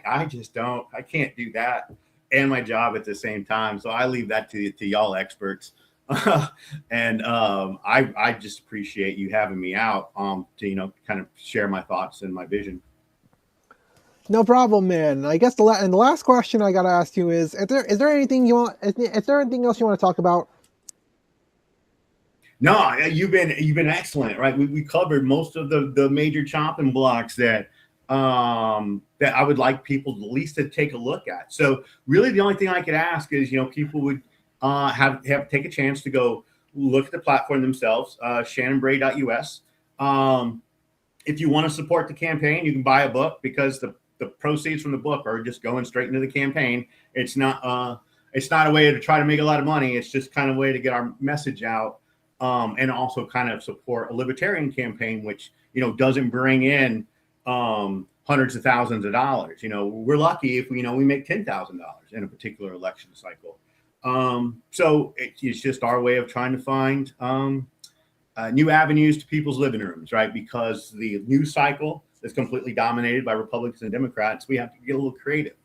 can't do that and my job at the same time. So I leave that to y'all experts. And I just appreciate you having me out to kind of share my thoughts and my vision. No problem, man. I guess the last question I gotta ask you is there anything you want? Is there anything else you want to talk about? No, you've been excellent, right? We covered most of the major chopping blocks that I would like people at least to take a look at. So really, the only thing I could ask is people would have take a chance to go look at the platform themselves, shannonbray.us. If you want to support the campaign, you can buy a book, because the proceeds from the book are just going straight into the campaign. It's not it's not a way to try to make a lot of money. It's just kind of a way to get our message out, and also kind of support a libertarian campaign, which, you know, doesn't bring in hundreds of thousands of dollars. You know, we're lucky if we, you know, we make $10,000 in a particular election cycle. So it's just our way of trying to find new avenues to people's living rooms, right? Because the news cycle is completely dominated by Republicans and Democrats. We have to get a little creative.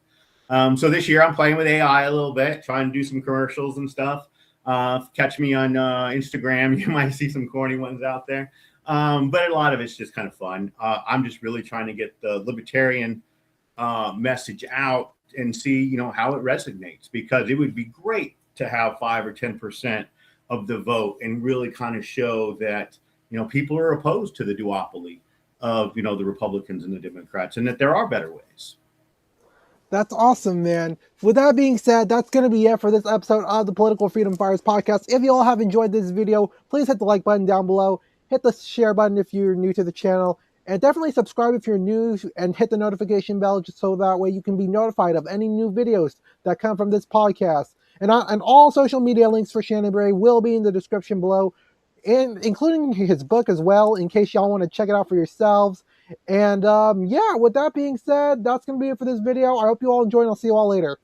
So this year I'm playing with AI a little bit, trying to do some commercials and stuff. Catch me on Instagram. You might see some corny ones out there. But a lot of it's just kind of fun. I'm just really trying to get the libertarian message out and see, you know, how it resonates, because it would be great to have 5 or 10% of the vote and really kind of show that, you know, people are opposed to the duopoly of, you know, the Republicans and the Democrats, and that there are better ways. That's awesome, man. With that being said, that's going to be it for this episode of the Political Freedom Fighters podcast. If you all have enjoyed this video, please hit the like button down below. Hit the share button if you're new to the channel. And definitely subscribe if you're new, and hit the notification bell just so that way you can be notified of any new videos that come from this podcast. And all social media links for Shannon Bray will be in the description below, and including his book as well, in case y'all want to check it out for yourselves. And yeah, with that being said, that's going to be it for this video. I hope you all enjoy, and I'll see you all later.